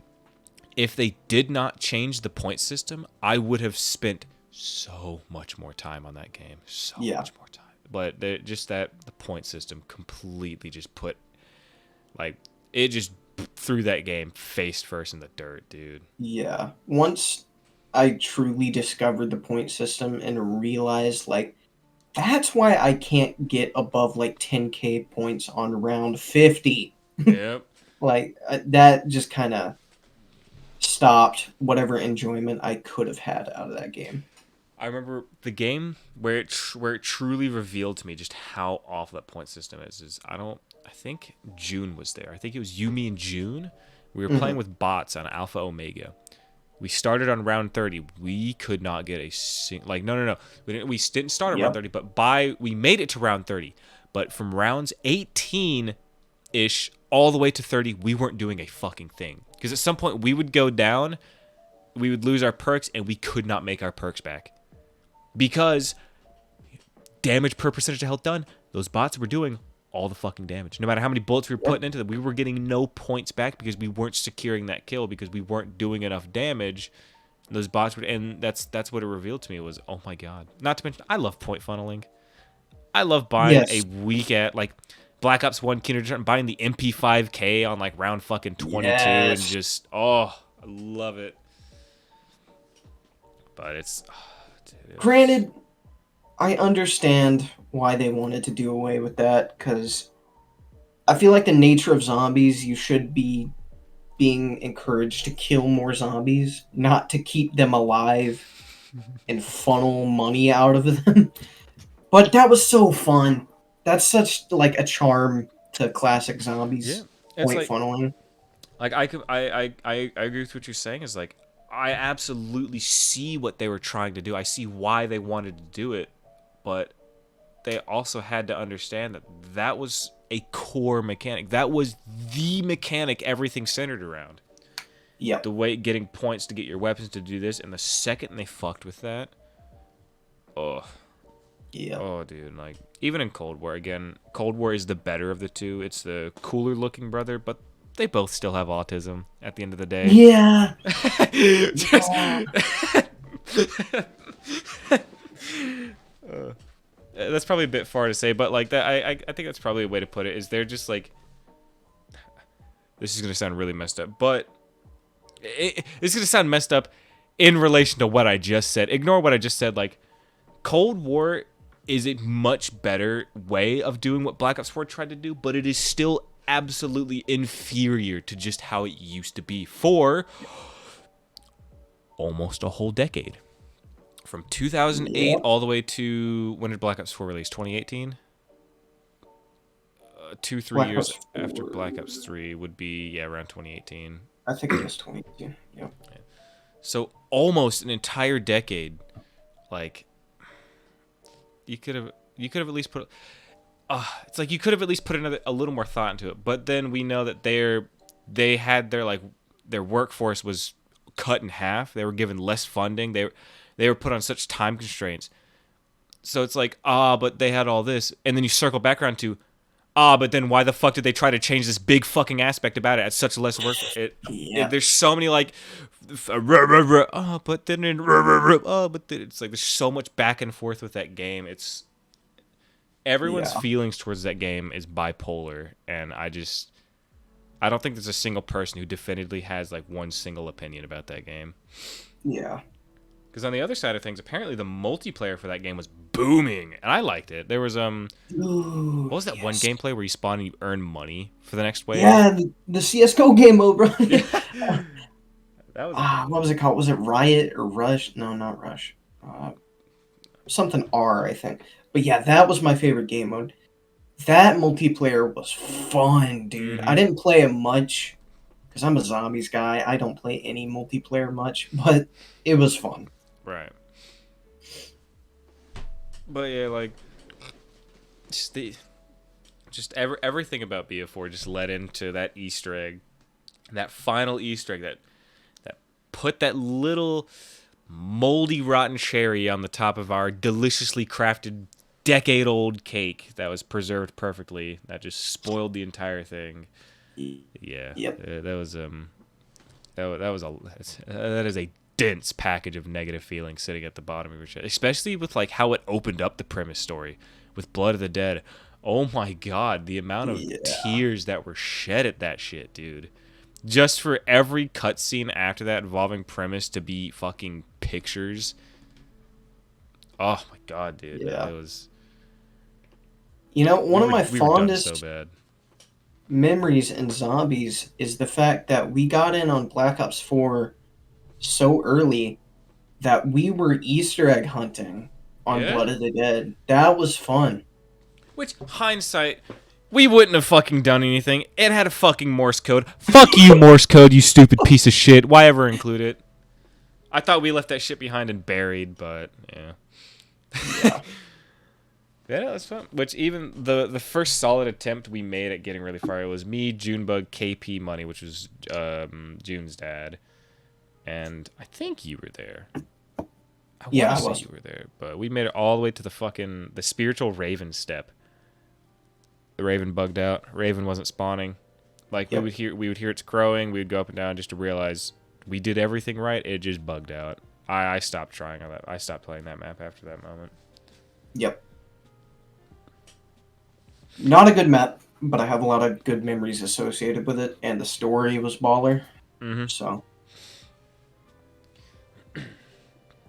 if they did not change the point system, I would have spent so much more time on that game. So much more time. But the point system completely just put, it just threw that game face first in the dirt, dude. Yeah. Once I truly discovered the point system and realized, that's why I can't get above 10k points on round 50. Yep. That just kind of stopped whatever enjoyment I could have had out of that game. I remember the game where it truly revealed to me just how awful that point system is I think June was there. I think it was you, me, and June. We were playing with bots on Alpha Omega. We started on round 30. We could not get a no. We didn't start at round 30, but we made it to round 30. But from rounds 18-ish all the way to 30, we weren't doing a fucking thing. Because at some point we would go down, we would lose our perks, and we could not make our perks back. Because damage per percentage of health done, those bots were doing all the fucking damage. No matter how many bullets we were putting into them, we were getting no points back because we weren't securing that kill, because we weren't doing enough damage. Those bots and that's what it revealed to me was, oh my god. Not to mention, I love point funneling. I love buying a weak Black Ops 1 Kinder, buying the MP5K on round fucking 22 and just, I love it. But Granted, I understand why they wanted to do away with that, because I feel like the nature of zombies, you should be being encouraged to kill more zombies, not to keep them alive and funnel money out of them. But that was so fun. That's such a charm to classic zombies. Yeah, point funneling. I agree with what you're saying. Is I absolutely see what they were trying to do. I see why they wanted to do it, but they also had to understand that was a core mechanic. That was the mechanic everything centered around. Yeah. The way getting points to get your weapons to do this, and the second they fucked with that, yeah. Oh, dude, even in Cold War, again, Cold War is the better of the two. It's the cooler looking brother, but they both still have autism at the end of the day. Yeah. That's probably a bit far to say, but that, I think that's probably a way to put it. Is they're just this is gonna sound really messed up, but it's gonna sound messed up in relation to what I just said. Ignore what I just said. Cold War is a much better way of doing what Black Ops 4 tried to do, but it is still absolutely inferior to just how it used to be for almost a whole decade. From 2008 Yep. all the way to, when did Black Ops 4 release? 2018? 2-3 Black years Ops after 4. Black Ops 3 would be, yeah, around 2018. I think it was 22. Yep. So almost an entire decade. Like, you could have at least put, it's like you could have at least put a little more thought into it. But then we know that they had their workforce was cut in half. They were given less funding. They were put on such time constraints. So it's like, but they had all this, and then you circle back around to, but then why the fuck did they try to change this big fucking aspect about it at such less work? There's so many like, but then it's like there's so much back and forth with that game. It's everyone's feelings towards that game is bipolar, and I don't think there's a single person who definitively has like one single opinion about that game. Yeah. Because on the other side of things, apparently the multiplayer for that game was booming, and I liked it. There was Ooh, what was that one gameplay where you spawn and you earn money for the next wave? Yeah, the CS:GO game mode, bro. That was What was it called? Was it Riot or Rush? No, not Rush. Something R, I think. But yeah, that was my favorite game mode. That multiplayer was fun, dude. I didn't play it much because I'm a zombies guy. I don't play any multiplayer much, but it was fun. Right. But yeah, like everything about BF4 just led into that Easter egg, that final Easter egg that put that little moldy rotten cherry on the top of our deliciously crafted decade-old cake that was preserved perfectly. That just spoiled the entire thing. Yeah. Yep. That is a dense package of negative feelings sitting at the bottom of your chest, especially with like how it opened up the premise story with Blood of the Dead. Oh my god, the amount of tears that were shed at that shit, dude. Just for every cutscene after that involving premise to be fucking pictures. Oh my god, dude. Yeah. It was. One of my fondest so bad. memories in zombies is the fact that we got in on Black Ops 4 so early that we were Easter egg hunting on Blood of the Dead. That was fun. Which, hindsight, we wouldn't have fucking done anything. It had a fucking Morse code. Fuck you, Morse code, you stupid piece of shit. Why ever include it? I thought we left that shit behind and buried, but yeah. Yeah, that's fun. Which even the first solid attempt we made at getting really far, it was me, Junebug, KP Money, which was June's dad, and I think you were there. I was. You were there, but we made it all the way to the spiritual Raven step. The Raven bugged out. Raven wasn't spawning. Like we would hear it's crowing. We would go up and down just to realize we did everything right. It just bugged out. I stopped trying on that. I stopped playing that map after that moment. Yep. Not a good map, but I have a lot of good memories associated with it, and the story was baller. So.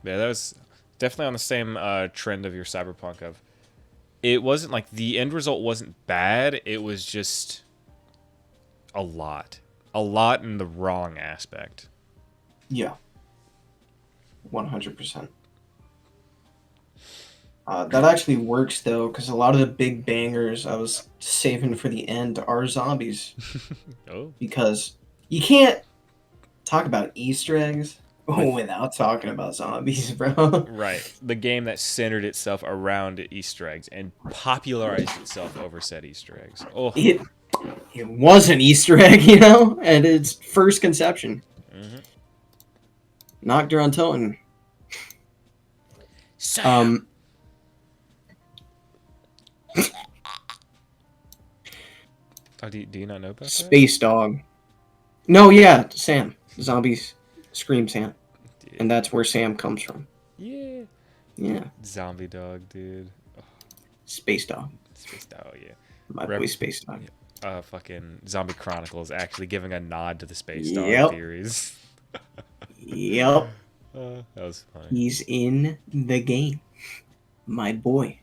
Yeah, that was definitely on the same trend of your Cyberpunk of. It wasn't like the end result wasn't bad. It was just a lot in the wrong aspect. Yeah. 100%. That actually works, though, because a lot of the big bangers I was saving for the end are zombies. Oh. Because you can't talk about Easter eggs without talking about zombies, bro. Right. The game that centered itself around Easter eggs and popularized itself over said Easter eggs. Oh. It was an Easter egg, at its first conception. Knocked her on Toten. Sam. Do you not know about Space Dog. No, yeah, Sam. Zombies scream Sam. Dude. And that's where Sam comes from. Yeah. Yeah. Zombie Dog, dude. Oh. Space Dog. Space Dog, yeah. My boy Space Dog. Fucking Zombie Chronicles actually giving a nod to the Space Dog theories. Yep. That was funny. He's in the game. My boy.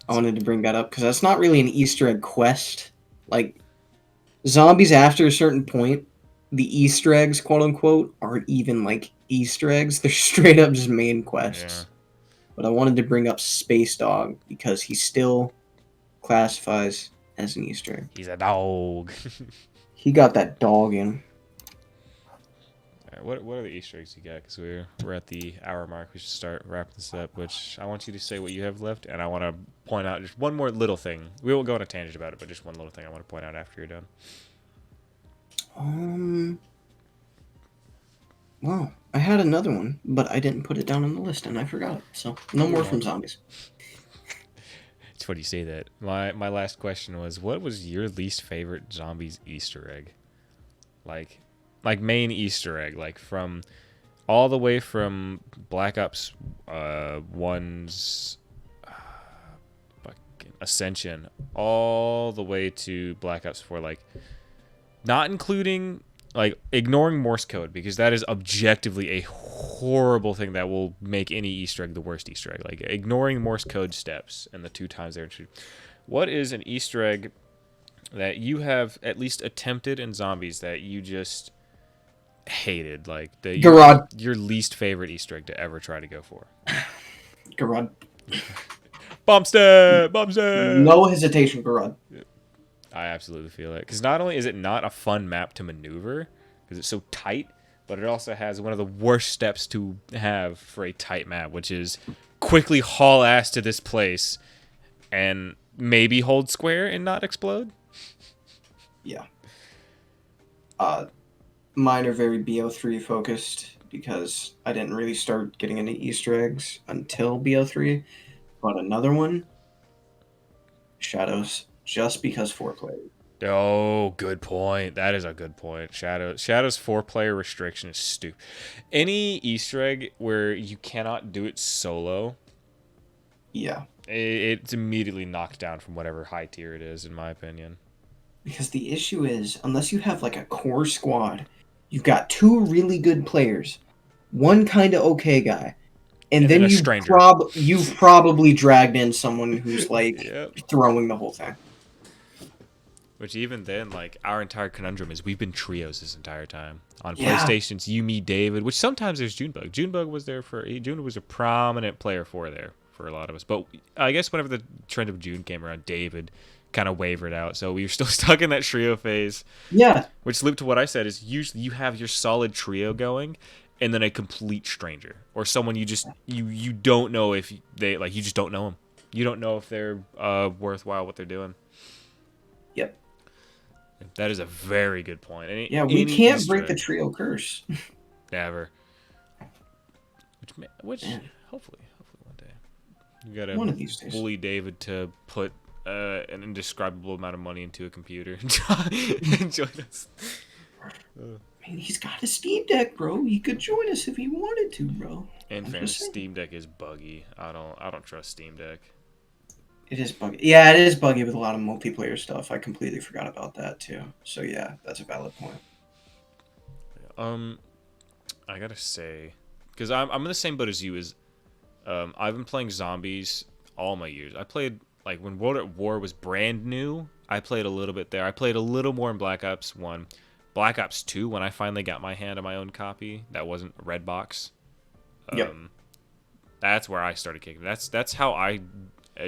I wanted to bring that up because that's not really an Easter egg quest. Like, zombies after a certain point, the Easter eggs, quote unquote, aren't even like Easter eggs. They're straight up just main Yeah. quests. But I wanted to bring up Space Dog because he still classifies as an Easter egg. He's a dog. He got that dog in. What are the Easter eggs you got? Because we're at the hour mark. We should start wrapping this up. Which I want you to say what you have left, and I want to point out just one more little thing. We won't go on a tangent about it, but just one little thing I want to point out after you're done. Well, I had another one, but I didn't put it down on the list, and I forgot it. So no more from zombies. It's funny you say that. My last question was, what was your least favorite zombies Easter egg? Like main Easter egg, like from all the way from Black Ops 1's Ascension all the way to Black Ops 4, like not including, like, ignoring Morse code, because that is objectively a horrible thing that will make any Easter egg the worst Easter egg. Like, ignoring Morse code steps and the 2 times they're introduced. What is an Easter egg that you have at least attempted in zombies that you just hated? Like, your least favorite Easter egg to ever try to go for? Garud. Bumstead! No hesitation, Garud. I absolutely feel it. Because not only is it not a fun map to maneuver, because it's so tight, but it also has one of the worst steps to have for a tight map, which is quickly haul ass to this place and maybe hold square and not explode. Yeah. Mine are very BO3 focused because I didn't really start getting into Easter eggs until BO3. But another one, Shadows, just because 4-player. Oh, good point. That is a good point. Shadow's 4-player restriction is stupid. Any Easter egg where you cannot do it solo, yeah, it's immediately knocked down from whatever high tier it is, in my opinion. Because the issue is, unless you have like a core squad, you've got 2 really good players, one kind of okay guy, and then you've probably dragged in someone who's like throwing the whole thing. Which even then, like, our entire conundrum is we've been trios this entire time. On PlayStation's you, me, David, which sometimes there's Junebug. Junebug was a prominent player for a lot of us. But I guess whenever the trend of June came around, David kind of wavered out. So we were still stuck in that trio phase. Yeah. Which looped to what I said is usually you have your solid trio going, and then a complete stranger or someone you just you don't know if they, like, you just don't know them. You don't know if they're worthwhile what they're doing. Yep. That is a very good point. We can't break the trio curse. Never. Which hopefully one day. You gotta one of these days bully David to put an indescribable amount of money into a computer and join us. I mean, he's got a Steam Deck, bro. He could join us if he wanted to, bro. And fairness, Steam Deck is buggy. I don't trust Steam Deck. It is buggy. Yeah, it is buggy with a lot of multiplayer stuff. I completely forgot about that too. So yeah, that's a valid point. I gotta say, because I'm in the same boat as you. I've been playing zombies all my years. I played, like, when World at War was brand new. I played a little bit there. I played a little more in Black Ops 1. Black Ops 2, when I finally got my hand on my own copy, that wasn't Redbox. That's where I started kicking. That's how I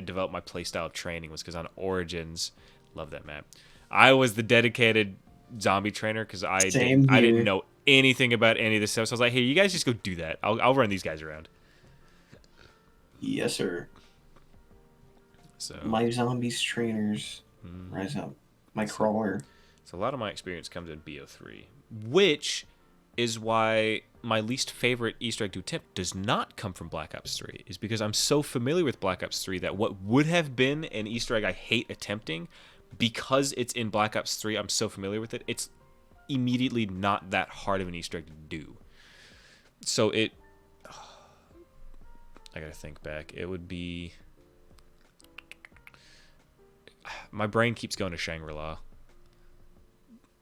developed my playstyle training, was because on Origins, love that map, I was the dedicated zombie trainer because I didn't know anything about any of this stuff. So I was like, hey, you guys just go do that. I'll run these guys around. Yes, sir. So my zombies trainers rise up. My crawler. So a lot of my experience comes in BO3, which is why my least favorite Easter egg to attempt does not come from Black Ops 3, is because I'm so familiar with Black Ops 3 that what would have been an Easter egg I hate attempting, because it's in Black Ops 3, I'm so familiar with it, it's immediately not that hard of an Easter egg to do. So I gotta think back. It would be... My brain keeps going to Shangri-La.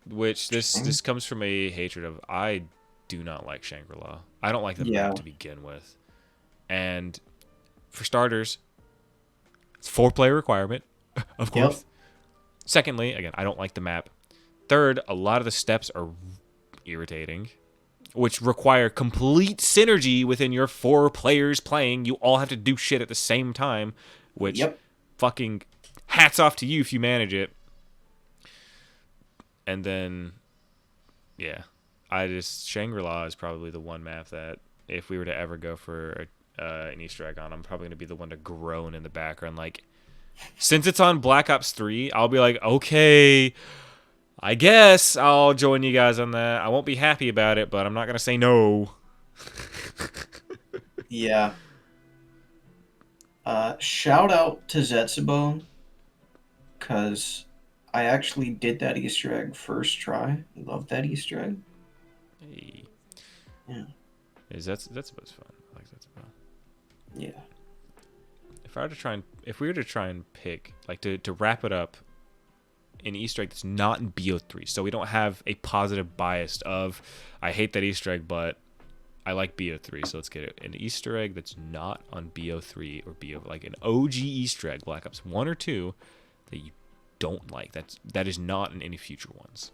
Which this comes from a hatred of, I do not like Shangri-La. I don't like the map to begin with. And for starters, It's a 4-player requirement, of course. Yep. Secondly, again, I don't like the map. Third, a lot of the steps are irritating, which require complete synergy within your 4 players playing. You all have to do shit at the same time, which fucking hats off to you if you manage it. And then, yeah, Shangri-La is probably the one map that if we were to ever go for an Easter egg on, I'm probably going to be the one to groan in the background. Like, since it's on Black Ops 3, I'll be like, okay, I guess I'll join you guys on that. I won't be happy about it, but I'm not going to say no. Yeah. Shout out to Zetsubo, because I actually did that Easter egg first try. Love that Easter egg. Hey. Yeah. That's fun. I like Zetsubo. Yeah. If we were to try and pick, like, to wrap it up, an Easter egg that's not in BO3, so we don't have a positive bias of, I hate that Easter egg, but I like BO3, so let's get it. An Easter egg that's not on BO3 or BO, like an OG Easter egg, Black Ops 1 or 2, that you don't like. That is not in any future ones.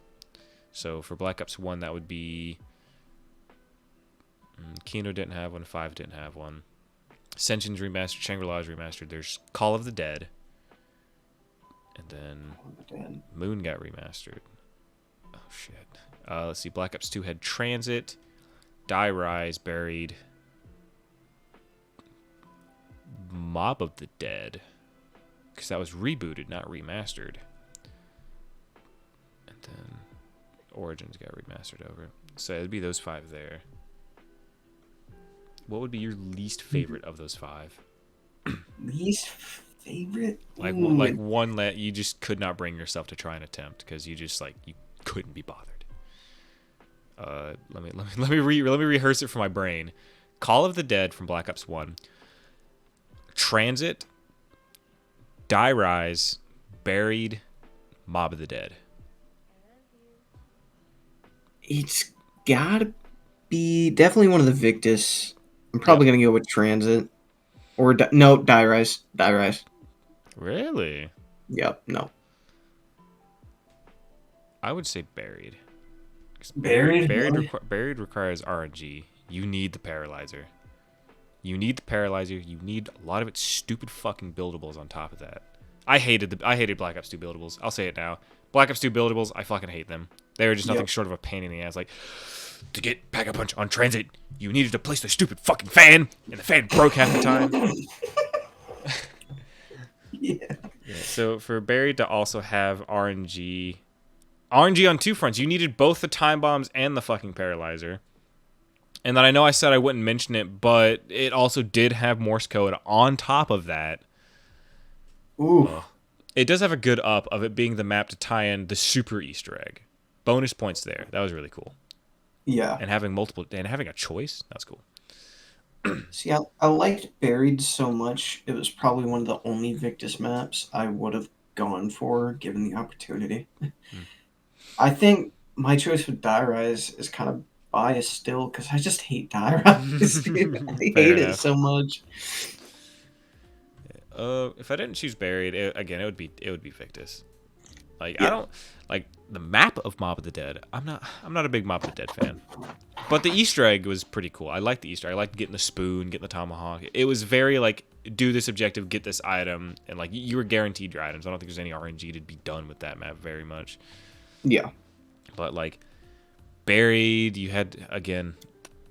So for Black Ops 1, that would be Kino didn't have one, 5 didn't have one. Ascension's remastered, Shangri-La's remastered. There's Call of the Dead. And then Moon got remastered. Oh, shit. Let's see. Black Ops 2 had Transit, Die Rise, Buried, Mob of the Dead. Because that was rebooted, not remastered. And then Origins got remastered over. So it'd be those 5 there. What would be your least favorite of those 5? Least favorite? Like one that you just could not bring yourself to try and attempt because you just you couldn't be bothered. Let me rehearse it for my brain. Call of the Dead from Black Ops 1. Transit, Die Rise, Buried, Mob of the Dead. It's gotta be definitely one of the Victus. I'm probably gonna go with Transit. Or no, Die Rise. Die Rise. Really? Yep, no. I would say Buried. Buried? Buried requires RNG. You need the Paralyzer. You need a lot of its stupid fucking buildables on top of that. I hated Black Ops 2 buildables. I'll say it now. Black Ops 2 buildables, I fucking hate them. They were just nothing short of a pain in the ass. Like, to get Pack-a-Punch on Transit, you needed to place the stupid fucking fan, and the fan broke half the time. Yeah, so for Buried to also have RNG on 2 fronts, you needed both the time bombs and the fucking Paralyzer. And then I know I said I wouldn't mention it, but it also did have Morse code on top of that. Ooh. It does have a good up of it being the map to tie in the super Easter egg. Bonus points there. That was really cool. Yeah. And having a choice, that's cool. See, I liked Buried so much, it was probably one of the only Victus maps I would have gone for, given the opportunity. I think my choice with Die Rise is kind of biased still, because I just hate Die Rise. I hate it so much. If I didn't choose Buried, it would be Victus. I don't like the map of Mob of the Dead. I'm not a big Mob of the Dead fan, but the Easter egg was pretty cool. I liked the Easter egg. I liked getting the spoon, getting the tomahawk. It was very do this objective, get this item, and you were guaranteed your items. I don't think there's any RNG to be done with that map very much. Yeah, but Buried, you had again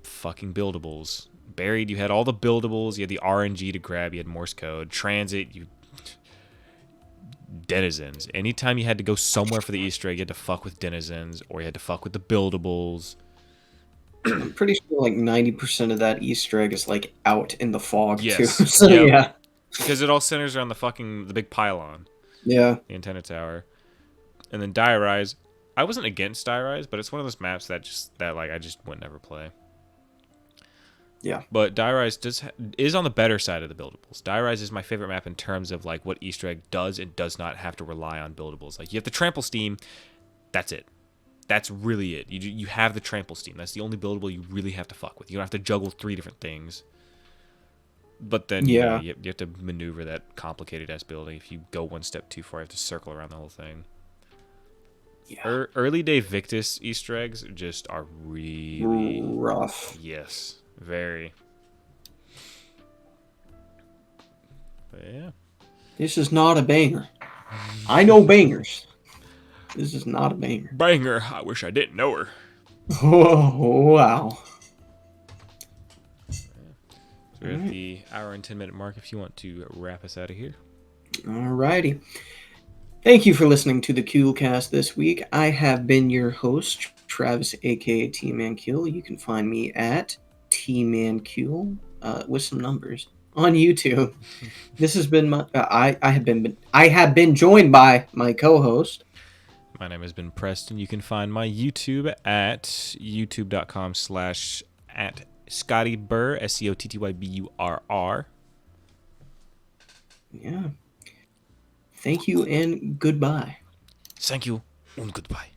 fucking buildables. Buried, you had all the buildables. You had the RNG to grab. You had Morse code. Transit, denizens. Anytime you had to go somewhere for the Easter egg, you had to fuck with denizens, or you had to fuck with the buildables. I'm pretty sure 90% of that Easter egg is out in the fog too. Yes. So yeah, because it all centers around the big pylon. Yeah, the antenna tower, and then Die Rise. I wasn't against Die Rise, but it's one of those maps that I just would never play. Yeah. But Die Rise is on the better side of the buildables. Die Rise is my favorite map in terms of what Easter egg does and does not have to rely on buildables. You have to trample steam. That's it. That's really it. You have the trample steam. That's the only buildable you really have to fuck with. You don't have to juggle 3 different things. But then, Yeah. you have to maneuver that complicated-ass building. If you go one step too far, you have to circle around the whole thing. Yeah. Early day Victus Easter eggs just are really... Rough. Yes, very. But yeah. This is not a banger. I know bangers. This is not a banger. Banger. I wish I didn't know her. Oh, wow. So we're at the hour and 10-minute mark if you want to wrap us out of here. Alrighty. Thank you for listening to the Kewlcast this week. I have been your host, Travis, aka T-Man Kewl. You can find me at T-Man Kewl with some numbers on YouTube. This has been my. I have been joined by my co-host. My name has been Preston. You can find my YouTube at youtube.com/@ScottyBurr, ScottyBurr. Yeah. Thank you and goodbye. Thank you and goodbye.